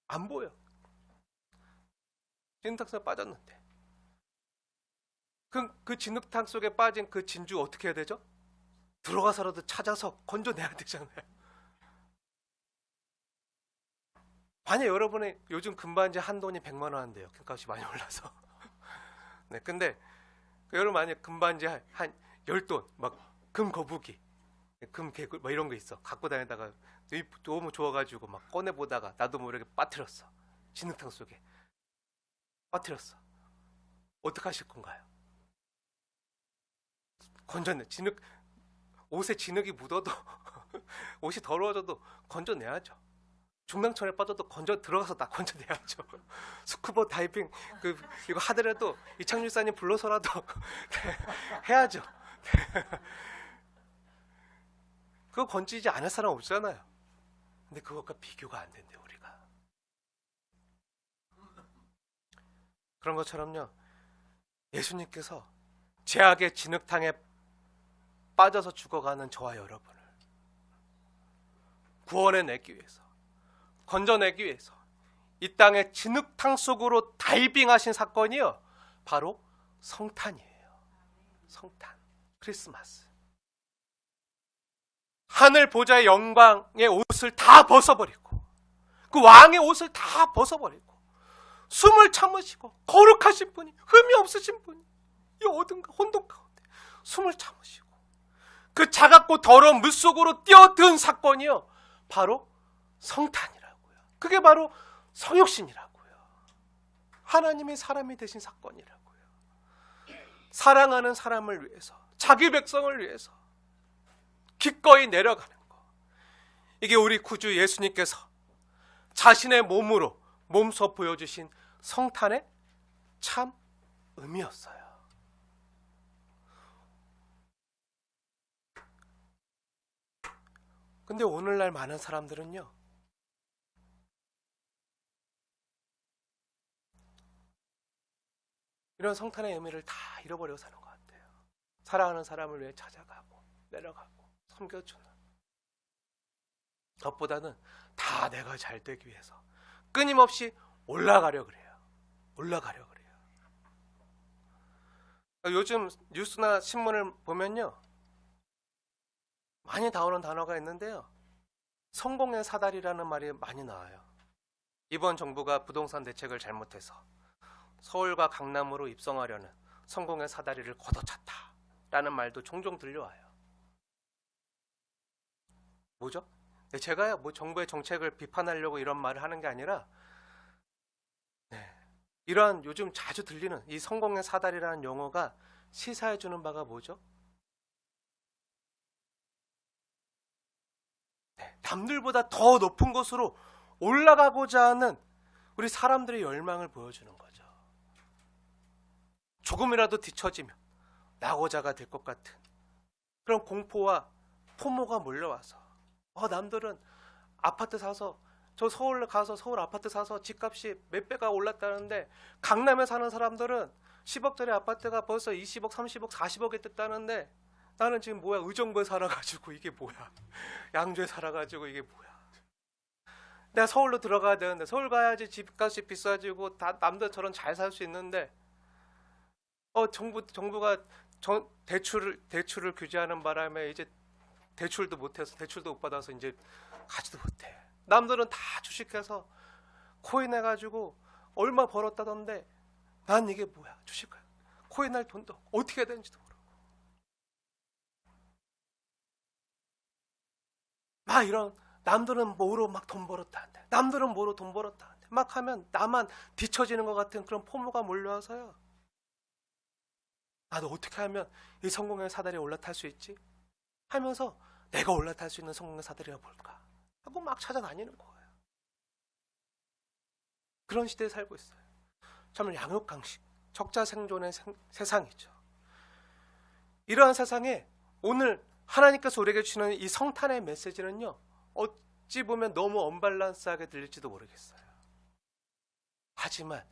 안 보여. 진흙탕 속에 빠졌는데 그 진흙탕 속에 빠진 그 진주 어떻게 해야 되죠? 들어가서라도 찾아서 건져내야 되잖아요. 만약 여러분의 요즘 금반지 한 돈이 100만 원 한대요. 금값이 많이 올라서. 네, 근데 여러분 만약 금반지 한 10돈, 막 금거북이, 금개굴 뭐 이런 거 있어. 갖고 다니다가 너무 좋아가지고 막 꺼내보다가 나도 모르게 빠뜨렸어. 진흙탕 속에 빠뜨렸어. 어떡하실 건가요? 건져내. 옷에 진흙이 묻어도 옷이 더러워져도 건져내야죠. 중랑천에 빠져도 들어가서 다 건져내야죠. 스쿠버 다이빙 이거 하더라도 이창률사님 불러서라도 해야죠. 그거 건지지 않을 사람 없잖아요. 근데 그것과 비교가 안 된대요, 우리가. 그런 것처럼요, 예수님께서 죄악의 진흙탕에 빠져서 죽어가는 저와 여러분을 구원해내기 위해서, 건져내기 위해서 이 땅의 진흙탕 속으로 다이빙하신 사건이요, 바로 성탄이에요. 성탄, 크리스마스. 하늘 보좌의 영광의 옷을 다 벗어버리고 그 왕의 옷을 다 벗어버리고 숨을 참으시고 거룩하신 분이, 흠이 없으신 분이 이 어딘가 혼돈 가운데 숨을 참으시고 그 차갑고 더러운 물속으로 뛰어든 사건이요, 바로 성탄이라고요. 그게 바로 성육신이라고요. 하나님이 사람이 되신 사건이라고요. 사랑하는 사람을 위해서, 자기 백성을 위해서 기꺼이 내려가는 거. 이게 우리 구주 예수님께서 자신의 몸으로 몸소 보여주신 성탄의 참 의미였어요. 근데 오늘날 많은 사람들은요, 이런 성탄의 의미를 다 잃어버리고 사는 것 같아요. 사랑하는 사람을 위해 찾아가고 내려가고 섬겨주는, 그것보다는 다 내가 잘 되기 위해서 끊임없이 올라가려 그래요. 올라가려 그래요. 요즘 뉴스나 신문을 보면요, 많이 나오는 단어가 있는데요, 성공의 사다리라는 말이 많이 나와요. 이번 정부가 부동산 대책을 잘못해서 서울과 강남으로 입성하려는 성공의 사다리를 걷어찼다라는 말도 종종 들려와요. 뭐죠? 제가요, 정부의 정책을 비판하려고 이런 말을 하는 게 아니라, 이러한 요즘 자주 들리는 이 성공의 사다리라는 용어가 시사해 주는 바가 뭐죠? 남들보다 더 높은 곳으로 올라가고자 하는 우리 사람들의 열망을 보여주는 거죠. 조금이라도 뒤처지면 낙오자가 될 것 같은 그런 공포와 포모가 몰려와서, 남들은 아파트 사서, 저 서울 가서 서울 아파트 사서 집값이 몇 배가 올랐다는데 강남에 사는 사람들은 10억짜리 아파트가 벌써 20억, 30억, 40억에 됐다는데 나는 지금 뭐야, 의정부에 살아가지고 이게 뭐야, 양주에 살아가지고 이게 뭐야. 내가 서울로 들어가야 되는데, 서울 가야지 집값이 비싸지고 다 남들처럼 잘 살 수 있는데, 정부가 대출을 규제하는 바람에 이제 대출도 못해서, 대출도 못 받아서 이제 가지도 못해. 남들은 다 주식해서 코인 해가지고 얼마 벌었다던데 난 이게 뭐야, 주식을 코인 할 돈도 어떻게 해야 되는지도 모르고 막 이런, 남들은 뭐로 막 돈 벌었다는데, 남들은 뭐로 돈 벌었다는데 막 하면 나만 뒤처지는 것 같은 그런 포모가 몰려와서요, 나도 어떻게 하면 이 성공의 사다리에 올라탈 수 있지 하면서 내가 올라탈 수 있는 성공의 사다리가 뭘까 하고 막 찾아다니는 거예요. 그런 시대에 살고 있어요. 정말 양육강식, 적자생존의 세상이죠. 이러한 세상에 오늘 하나님께서 우리에게 주시는 이 성탄의 메시지는요, 어찌 보면 너무 언밸런스하게 들릴지도 모르겠어요. 하지만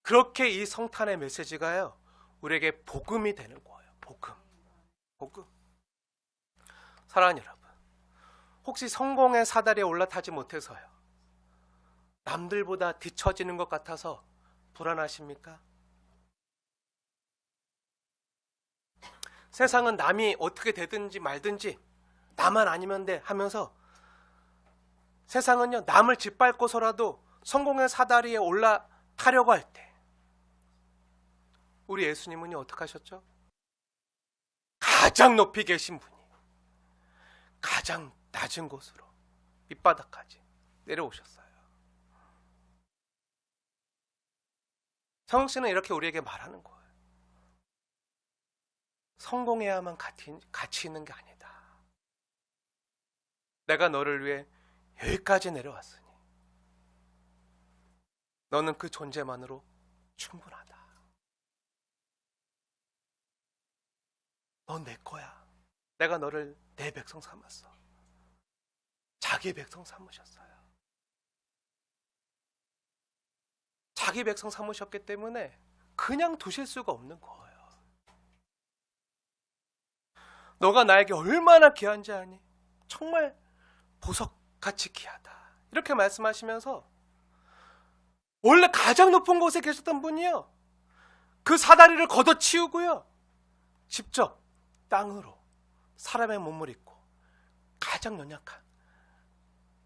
그렇게 이 성탄의 메시지가요, 우리에게 복음이 되는 거예요. 복음. 사랑하는 여러분, 혹시 성공의 사다리에 올라타지 못해서요, 남들보다 뒤처지는 것 같아서 불안하십니까? 세상은 남이 어떻게 되든지 말든지 나만 아니면 돼 하면서, 세상은요, 남을 짓밟고서라도 성공의 사다리에 올라타려고 할 때, 우리 예수님은요, 어떻게 하셨죠? 가장 높이 계신 분이 가장 낮은 곳으로, 밑바닥까지 내려오셨어요. 성욱 씨는 이렇게 우리에게 말하는 거예요. 성공해야만 가치 있는 게 아니다. 내가 너를 위해 여기까지 내려왔으니 너는 그 존재만으로 충분하다. 넌 내 거야. 내가 너를 내 백성 삼았어. 자기 백성 삼으셨어요. 자기 백성 삼으셨기 때문에 그냥 두실 수가 없는 거예요. 너가 나에게 얼마나 귀한지 아니? 정말 보석같이 귀하다. 이렇게 말씀하시면서 원래 가장 높은 곳에 계셨던 분이요, 그 사다리를 걷어치우고요, 직접 땅으로 사람의 몸을 입고 가장 연약한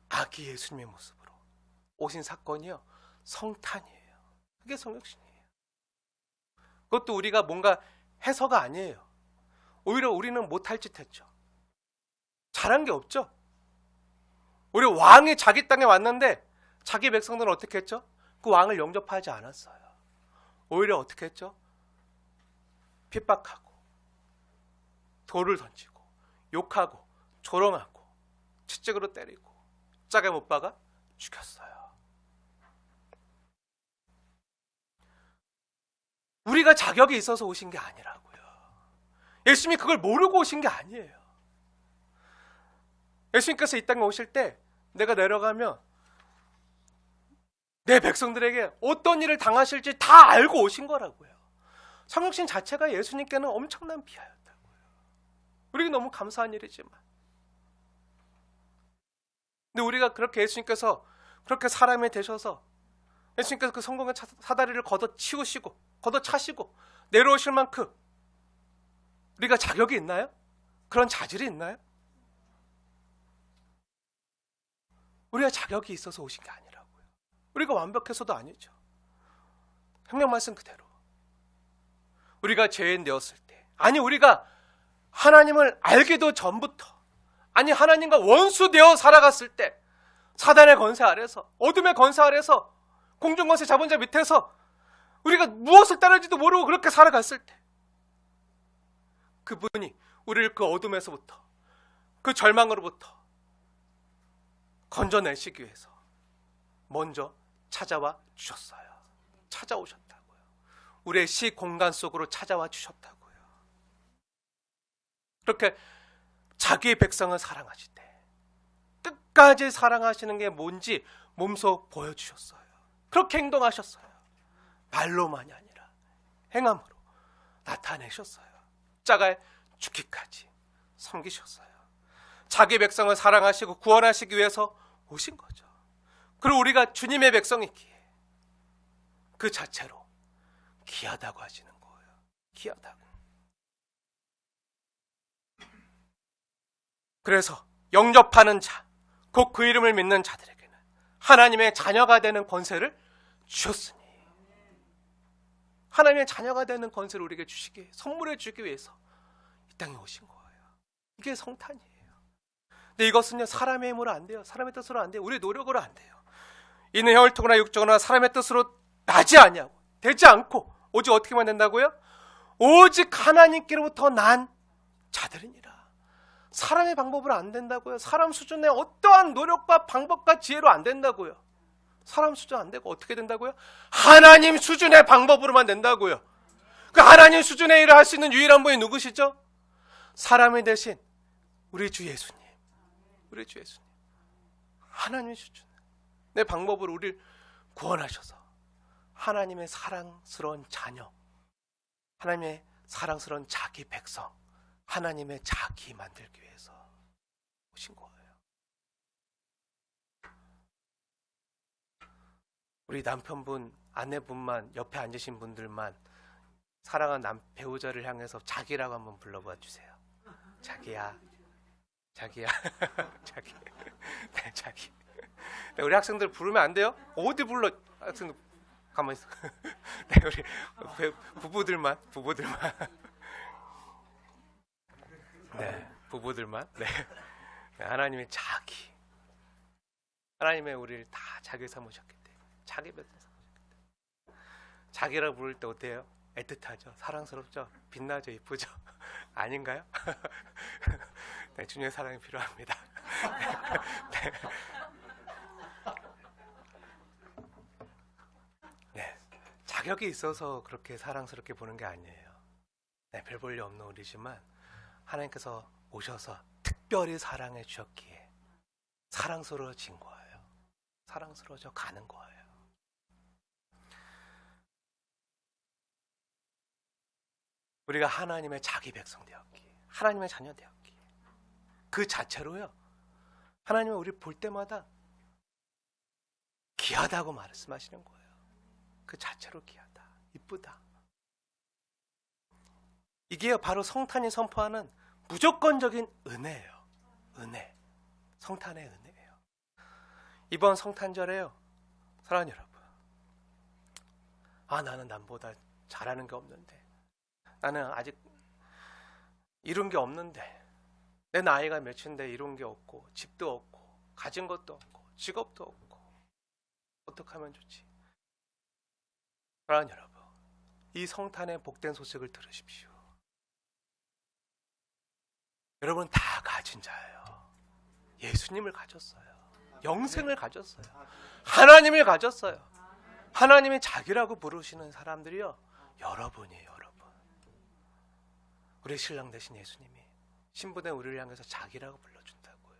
아기 예수님의 모습으로 오신 사건이요, 성탄이에요. 그게 성육신이에요. 그것도 우리가 뭔가 해서가 아니에요. 오히려 우리는 못할 짓 했죠. 잘한 게 없죠. 우리 왕이 자기 땅에 왔는데 자기 백성들은 어떻게 했죠? 그 왕을 영접하지 않았어요. 오히려 어떻게 했죠? 핍박하고 돌을 던지고 욕하고 조롱하고 채찍으로 때리고 짝에 못 박아 죽였어요. 우리가 자격이 있어서 오신 게 아니라고요. 예수님이 그걸 모르고 오신 게 아니에요. 예수님께서 이 땅에 오실 때 내가 내려가면 내 백성들에게 어떤 일을 당하실지 다 알고 오신 거라고요. 성육신 자체가 예수님께는 엄청난 비하였다고요. 우리가 너무 감사한 일이지만, 근데 우리가 그렇게 예수님께서 그렇게 사람이 되셔서 예수님께서 그 성공의 사다리를 걷어치우시고 걷어차시고 내려오실 만큼 우리가 자격이 있나요? 그런 자질이 있나요? 우리가 자격이 있어서 오신 게 아니라고요. 우리가 완벽해서도 아니죠. 성경 말씀 그대로 우리가 죄인 되었을 때, 아니 우리가 하나님을 알기도 전부터, 아니 하나님과 원수되어 살아갔을 때, 사단의 권세 아래서, 어둠의 권세 아래서, 공중 권세 잡은 자 밑에서 우리가 무엇을 따르지도 모르고 그렇게 살아갔을 때, 그분이 우리를 그 어둠에서부터, 그 절망으로부터 건져내시기 위해서 먼저 찾아와 주셨어요. 찾아오셨다고요. 우리의 시 공간 속으로 찾아와 주셨다고요. 그렇게 자기 백성을 사랑하실 때 끝까지 사랑하시는 게 뭔지 몸소 보여주셨어요. 그렇게 행동하셨어요. 말로만이 아니라 행함으로 나타내셨어요. 십자가에 죽기까지 섬기셨어요. 자기 백성을 사랑하시고 구원하시기 위해서 오신 거죠. 그리고 우리가 주님의 백성이기에 그 자체로 귀하다고 하시는 거예요. 귀하다고. 그래서 영접하는 자, 곧 그 이름을 믿는 자들에게는 하나님의 자녀가 되는 권세를 주셨으니, 하나님의 자녀가 되는 권세를 우리에게 주시기, 선물해 주기 위해서 이 땅에 오신 거예요. 이게 성탄이에요. 근데 이것은요, 사람의 힘으로 안 돼요. 사람의 뜻으로 안 돼요. 우리 노력으로 안 돼요. 이는 혈통이나 육적이나 사람의 뜻으로 나지 아니하고 되지 않고 오직 어떻게만 된다고요? 오직 하나님께로부터 난 자들이니라. 사람의 방법으로 안 된다고요. 사람 수준의 어떠한 노력과 방법과 지혜로 안 된다고요. 사람 수준 안 되고 어떻게 된다고요? 하나님 수준의 방법으로만 된다고요. 그 하나님 수준의 일을 할 수 있는 유일한 분이 누구시죠? 사람이 되신 우리 주 예수님. 우리 주 예수님. 하나님 수준. 내 방법으로 우리를 구원하셔서 하나님의 사랑스러운 자녀, 하나님의 사랑스러운 자기 백성, 하나님의 자기 만들기 위해서 오신 거예요. 우리 남편분, 아내분만, 옆에 앉으신 분들만 사랑하는 배우자를 향해서 자기라고 한번 불러봐 주세요. 자기야, 자기야, 자기. 네, 자기. 네, 우리 학생들 부르면 안 돼요? 어디 불러? 학생들 가만히 있어. 네, 우리 부부들만. 네, 부부들만. 네. 네, 하나님의 자기. 하나님의 우리를 다 자기 삼으셨기 때문에. 자기 백성 삼으셨기 때문에. 자기라고 부를 때 어때요? 애틋하죠? 사랑스럽죠? 빛나죠? 이쁘죠? 아닌가요? 네, 주님의 사랑이 필요합니다. 네. 네, 자격이 있어서 그렇게 사랑스럽게 보는 게 아니에요. 네, 별 볼 일 없는 우리지만 하나님께서 오셔서 특별히 사랑해 주셨기에 사랑스러워진 거예요. 사랑스러워져 가는 거예요. 우리가 하나님의 자기 백성 되었기에, 하나님의 자녀 되었기에 그 자체로요, 하나님은 우리 볼 때마다 귀하다고 말씀하시는 거예요. 그 자체로 귀하다, 이쁘다. 이게 바로 성탄이 선포하는 무조건적인 은혜예요. 은혜, 성탄의 은혜예요. 이번 성탄절에요, 사랑하는 여러분, 나는 남보다 잘하는 게 없는데, 나는 아직 이룬 게 없는데, 내 나이가 몇인데 이룬 게 없고, 집도 없고, 가진 것도 없고, 직업도 없고, 어떻게 하면 좋지? 사랑하는 여러분, 이 성탄의 복된 소식을 들으십시오. 여러분 다 가진 자예요. 예수님을 가졌어요. 영생을 가졌어요. 하나님을 가졌어요. 하나님이 자기라고 부르시는 사람들이요, 여러분이에요. 여러분. 우리 신랑 되신 예수님이 신부된 우리를 향해서 자기라고 불러준다고요.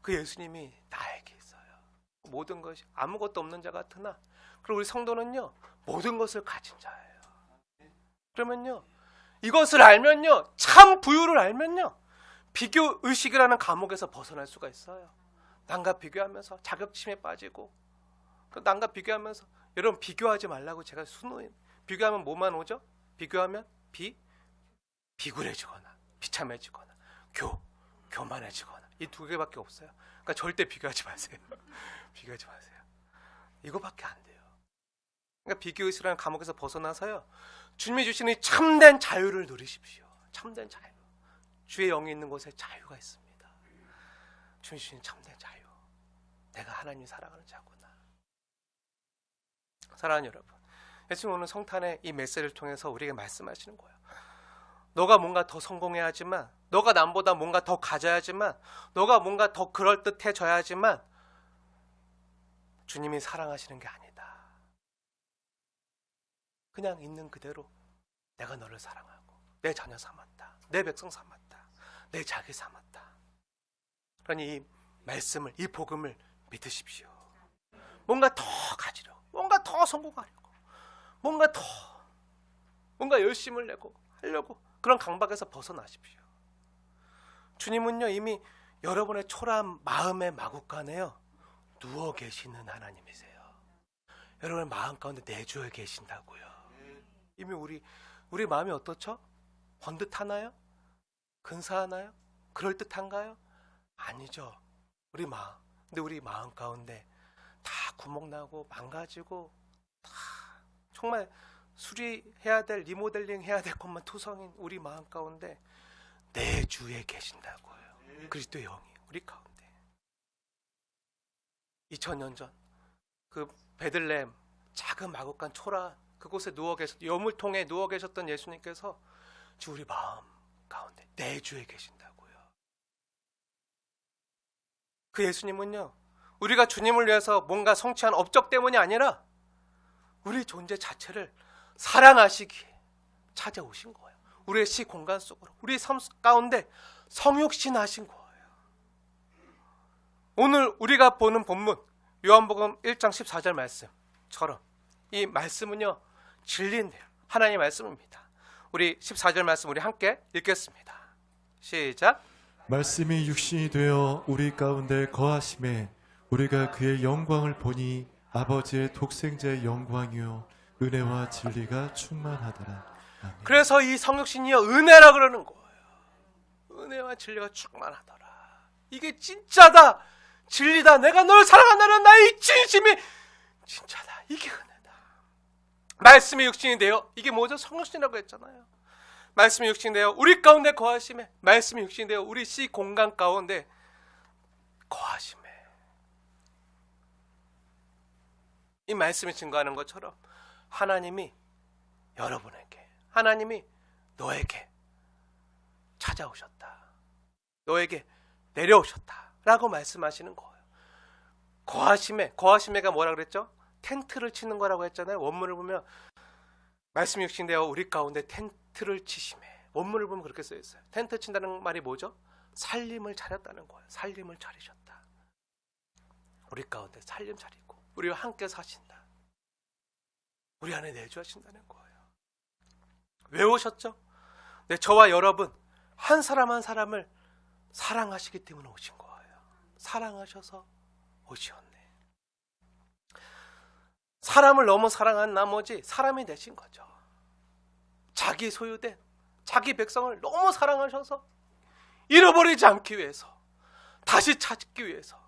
그 예수님이 나에게 있어요. 모든 것이 아무것도 없는 자 같으나, 그리고 우리 성도는요, 모든 것을 가진 자예요. 그러면요, 이것을 알면요, 참 부유를 알면요, 비교 의식이라는 감옥에서 벗어날 수가 있어요. 남과 비교하면서 자격침에 빠지고, 남과 비교하면서, 여러분 비교하지 말라고 제가 수놓은, 비교하면 뭐만 오죠? 비교하면 비굴해지거나 비참해지거나 교만해지거나, 이 두 개밖에 없어요. 그러니까 절대 비교하지 마세요. 비교하지 마세요. 이거밖에 안 돼요. 그러니까 비교의식이라는 감옥에서 벗어나서요, 주님이 주시는 참된 자유를 누리십시오. 참된 자유. 주의 영이 있는 곳에 자유가 있습니다. 주님 주시는 참된 자유. 내가 하나님이 사랑하는 자구나. 사랑하는 여러분, 예수님 오늘 성탄의 이 메시지를 통해서 우리에게 말씀하시는 거예요. 너가 뭔가 더 성공해야 하지만, 너가 남보다 뭔가 더 가져야 하지만, 너가 뭔가 더 그럴듯해져야 하지만, 주님이 사랑하시는 게 아니다. 그냥 있는 그대로 내가 너를 사랑하고 내 자녀 삼았다, 내 백성 삼았다, 내 자기 삼았다. 그러니 이 말씀을, 이 복음을 믿으십시오. 뭔가 더 가지려고, 뭔가 더 성공하려고, 뭔가 열심을 내고 하려고, 그런 강박에서 벗어나십시오. 주님은요, 이미 여러분의 초라한 마음의 마구간에요, 누워 계시는 하나님이세요. 여러분의 마음 가운데 내주어 계신다고요. 이미 우리 마음이 어떻죠? 번듯하나요? 근사하나요? 그럴듯한가요? 아니죠. 우리 마음. 근데 우리 마음 가운데 다 구멍나고 망가지고, 다 정말 수리해야 될, 리모델링 해야 될 것만 투성인 우리 마음 가운데 내 주에 계신다고요. 그리스도의 영이 우리 가운데. 2000년 전 그 베들레헴 작은 마구간 초라 그곳에 여물통에 누워 계셨던 예수님께서 주 우리 마음 가운데 내 주에 계신다고요. 그 예수님은요, 우리가 주님을 위해서 뭔가 성취한 업적 때문이 아니라 우리 존재 자체를 사랑하시기에 찾아오신 거예요. 우리의 시 공간 속으로, 우리 삶 가운데 성육신하신 거예요. 오늘 우리가 보는 본문 요한복음 1장 14절 말씀처럼 이 말씀은요, 진리인데요, 하나님의 말씀입니다. 우리 14절 말씀 우리 함께 읽겠습니다. 시작. 말씀이 육신이 되어 우리 가운데 거하심에 우리가 그의 영광을 보니 아버지의 독생자의 영광이요 은혜와 진리가 충만하더라. 아멘. 그래서 이 성육신이여 은혜라 그러는 거예요. 은혜와 진리가 충만하더라. 이게 진짜다. 진리다. 내가 널 사랑한다는 나의 진심이 진짜다. 이게 은혜다. 말씀이 육신이 되어, 이게 뭐죠? 성육신이라고 했잖아요. 말씀이 육신이 되어 우리 가운데 거하심에, 말씀이 육신이 되어 우리 시 공간 가운데 거하심에, 이 말씀이 증거하는 것처럼 하나님이 여러분에게, 하나님이 너에게 찾아오셨다, 너에게 내려오셨다 라고 말씀하시는 거예요. 거하심에가 뭐라 그랬죠? 텐트를 치는 거라고 했잖아요. 원문을 보면 말씀이 육신되어 우리 가운데 텐트를 치심에, 원문을 보면 그렇게 써 있어요. 텐트 친다는 말이 뭐죠? 살림을 차렸다는 거예요. 살림을 차리셨다. 우리 가운데 살림 차리고 우리와 함께 사신다. 우리 안에 내주하신다는 거예요. 왜 오셨죠? 네, 저와 여러분 한 사람 한 사람을 사랑하시기 때문에 오신 거예요. 사랑하셔서 오셨네. 사람을 너무 사랑한 나머지 사람이 되신 거죠. 자기 소유된 자기 백성을 너무 사랑하셔서 잃어버리지 않기 위해서, 다시 찾기 위해서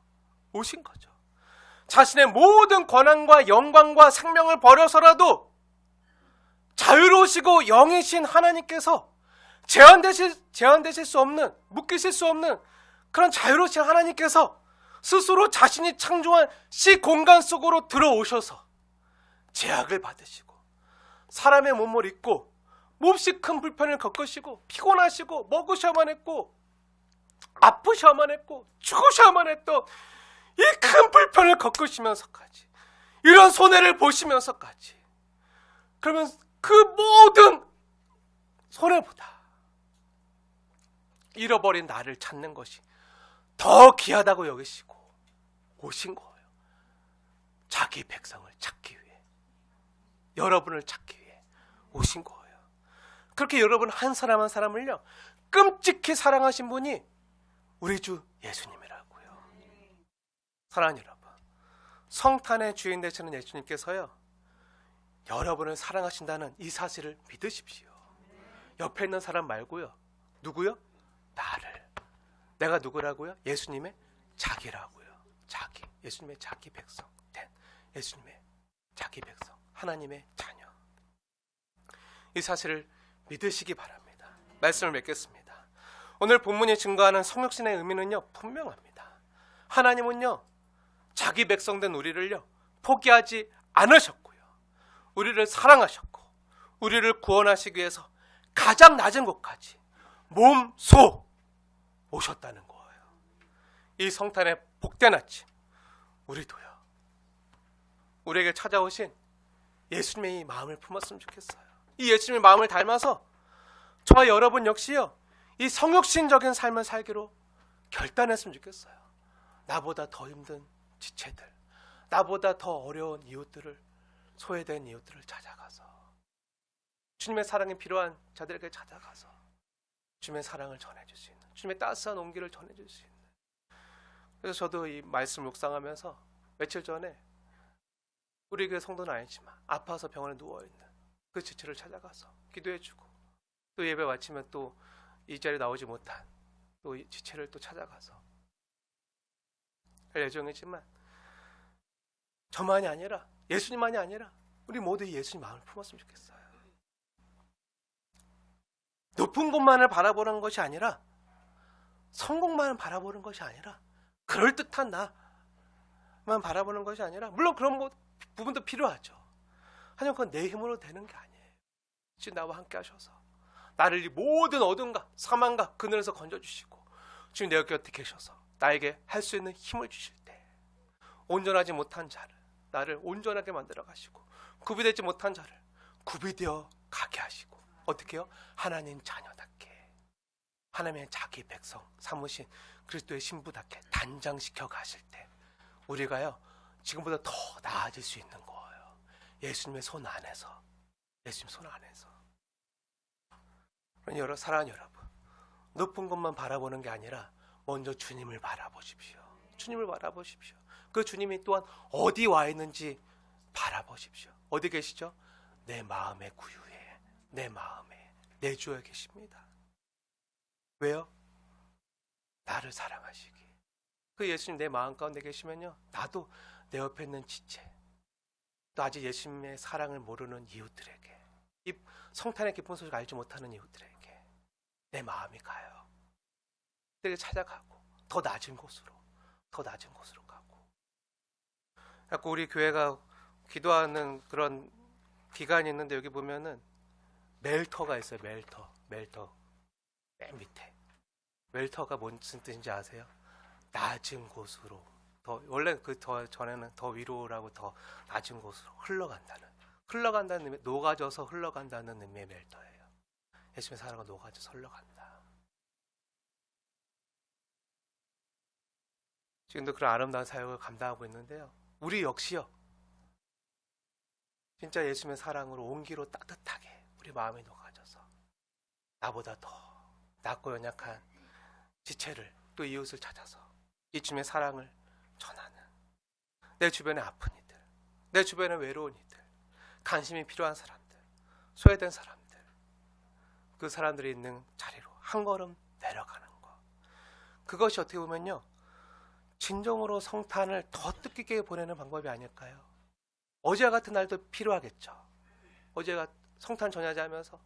오신 거죠. 자신의 모든 권한과 영광과 생명을 버려서라도 자유로우시고 영이신 하나님께서 제한되실 수 없는, 묶이실 수 없는 그런 자유로우신 하나님께서 스스로 자신이 창조한 시 공간 속으로 들어오셔서 제약을 받으시고 사람의 몸을 입고 몹시 큰 불편을 겪으시고 피곤하시고 먹으셔야만 했고 아프셔야만 했고 죽으셔야만 했던 이 큰 불편을 겪으시면서까지, 이런 손해를 보시면서까지, 그러면 그 모든 손해보다 잃어버린 나를 찾는 것이 더 귀하다고 여기시고 오신 거예요. 자기 백성을 찾기 위해, 여러분을 찾기 위해 오신 거예요. 그렇게 여러분 한 사람 한 사람을요 끔찍히 사랑하신 분이 우리 주 예수님이라고요. 사랑하는 여러분, 성탄의 주인 되시는 예수님께서요 여러분을 사랑하신다는 이 사실을 믿으십시오. 옆에 있는 사람 말고요. 누구요? 나를. 내가 누구라고요? 예수님의 자기라고요. 자기. 예수님의 자기 백성 된, 예수님의 자기 백성, 하나님의 자녀. 이 사실을 믿으시기 바랍니다. 말씀을 맺겠습니다. 오늘 본문이 증거하는 성육신의 의미는요 분명합니다. 하나님은요 자기 백성 된 우리를요 포기하지 않으셨고요, 우리를 사랑하셨고 우리를 구원하시기 위해서 가장 낮은 곳까지 몸소 오셨다는 거예요. 이 성탄의 복된 아침, 우리도요 우리에게 찾아오신 예수님의 이 마음을 품었으면 좋겠어요. 이 예수님의 마음을 닮아서 저와 여러분 역시요 이 성육신적인 삶을 살기로 결단했으면 좋겠어요. 나보다 더 힘든 지체들, 나보다 더 어려운 이웃들을, 소외된 이웃들을 찾아가서 주님의 사랑이 필요한 자들에게 찾아가서 주님의 사랑을 전해줄 수 있는, 주님의 따스한 온기를 전해줄 수 있는. 그래서 저도 이 말씀 묵상하면서 며칠 전에 우리 교회 성도는 아니지만 아파서 병원에 누워있는 그 지체를 찾아가서 기도해주고, 또 예배 마치면 또 이 자리에 나오지 못한 또 이 지체를 또 찾아가서 할 예정이지만, 저만이 아니라 예수님만이 아니라 우리 모두 예수님 마음을 품었으면 좋겠어요. 높은 곳만을 바라보는 것이 아니라, 성공만을 바라보는 것이 아니라, 그럴듯한 나만 바라보는 것이 아니라, 물론 그런 부분도 필요하죠. 하지만 그건 내 힘으로 되는 게 아니에요. 주님 나와 함께 하셔서 나를 이 모든 어둠과 사망과 그늘에서 건져주시고, 주님 내 곁에 계셔서 나에게 할 수 있는 힘을 주실 때, 온전하지 못한 자를, 나를 온전하게 만들어 가시고, 구비되지 못한 자를 구비되어 가게 하시고, 어떻게 해요? 하나님 자녀답게, 하나님의 자기 백성 삼으신 그리스도의 신부답게 단장시켜 가실 때, 우리가요 지금보다 더 나아질 수 있는 거예요. 예수님의 손 안에서, 예수님 손 안에서. 사랑하는 여러분, 높은 것만 바라보는 게 아니라 먼저 주님을 바라보십시오. 주님을 바라보십시오. 그 주님이 또한 어디 와 있는지 바라보십시오. 어디 계시죠? 내 마음의 구유에, 내 마음에, 내 주에 계십니다. 왜요? 나를 사랑하시기. 그 예수님 내 마음 가운데 계시면요, 나도 내 옆에 있는 지체, 또 아직 예수님의 사랑을 모르는 이웃들에게, 이 성탄의 기쁜 소식을 알지 못하는 이웃들에게 내 마음이 가요. 그들에게 찾아가고 더 낮은 곳으로 가고. 자꾸 우리 교회가 기도하는 그런 기간이 있는데, 여기 보면은 멜터가 있어요. 멜터 맨 밑에. 멜터가 무슨 뜻인지 아세요? 낮은 곳으로, 원래 그 더 전에는 더 위로라고, 더 낮은 곳으로 흘러간다는 의미, 녹아져서 흘러간다는 의미의 멜터예요. 예수님의 사랑은 녹아져서 흘러간다. 지금도 그런 아름다운 사역을 감당하고 있는데요, 우리 역시요, 진짜 예수님의 사랑으로 온기로 따뜻하게 우리 마음이 녹아져서 나보다 더 낮고 연약한 지체를, 또 이웃을 찾아서 이 주님의 사랑을 전하는, 내 주변에 아픈 이들, 내 주변에 외로운 이들, 관심이 필요한 사람들, 소외된 사람들, 그 사람들이 있는 자리로 한 걸음 내려가는 것, 그것이 어떻게 보면요, 진정으로 성탄을 더 뜻깊게 보내는 방법이 아닐까요? 어제 같은 날도 필요하겠죠. 어제가 성탄 전야제 하면서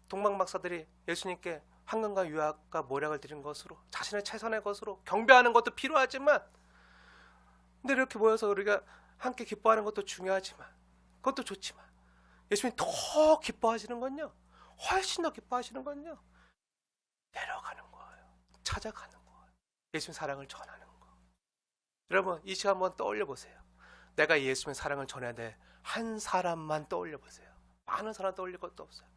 동방 박사들이 예수님께 황금과 유화과 모략을 드린 것으로, 자신의 최선의 것으로 경배하는 것도 필요하지만, 근데 이렇게 모여서 우리가 함께 기뻐하는 것도 중요하지만, 그것도 좋지만, 예수님이 더 기뻐하시는 건요, 훨씬 더 기뻐하시는 건요, 내려가는 거예요. 찾아가는 거예요. 예수님 사랑을 전하는 거. 여러분, 이 시간 한번 떠올려 보세요. 내가 예수님의 사랑을 전해야 될 한 사람만 떠올려 보세요. 많은 사람 떠올릴 것도 없어요.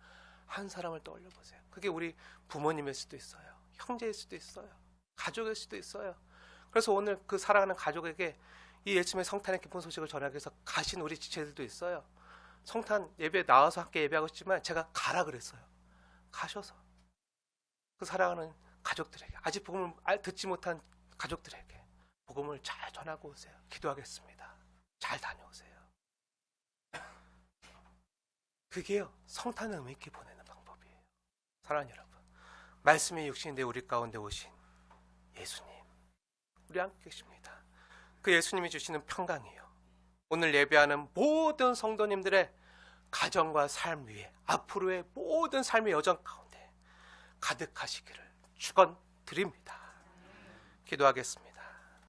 한 사람을 떠올려 보세요. 그게 우리 부모님일 수도 있어요. 형제일 수도 있어요. 가족일 수도 있어요. 그래서 오늘 그 사랑하는 가족에게 이 예수님의 성탄의 기쁜 소식을 전하기 위해서 가신 우리 지체들도 있어요. 성탄 예배에 나와서 함께 예배하고 싶지만 제가 가라 그랬어요. 가셔서 그 사랑하는 가족들에게, 아직 복음을 듣지 못한 가족들에게 복음을 잘 전하고 오세요. 기도하겠습니다. 잘 다녀오세요. 그게요, 성탄을 의미 있게 보내는 방법이에요. 사랑하는 여러분, 말씀이 육신인데 우리 가운데 오신 예수님, 우리 함께 계십니다. 그 예수님이 주시는 평강이요, 오늘 예배하는 모든 성도님들의 가정과 삶 위에, 앞으로의 모든 삶의 여정 가운데 가득하시기를 축원드립니다. 기도하겠습니다.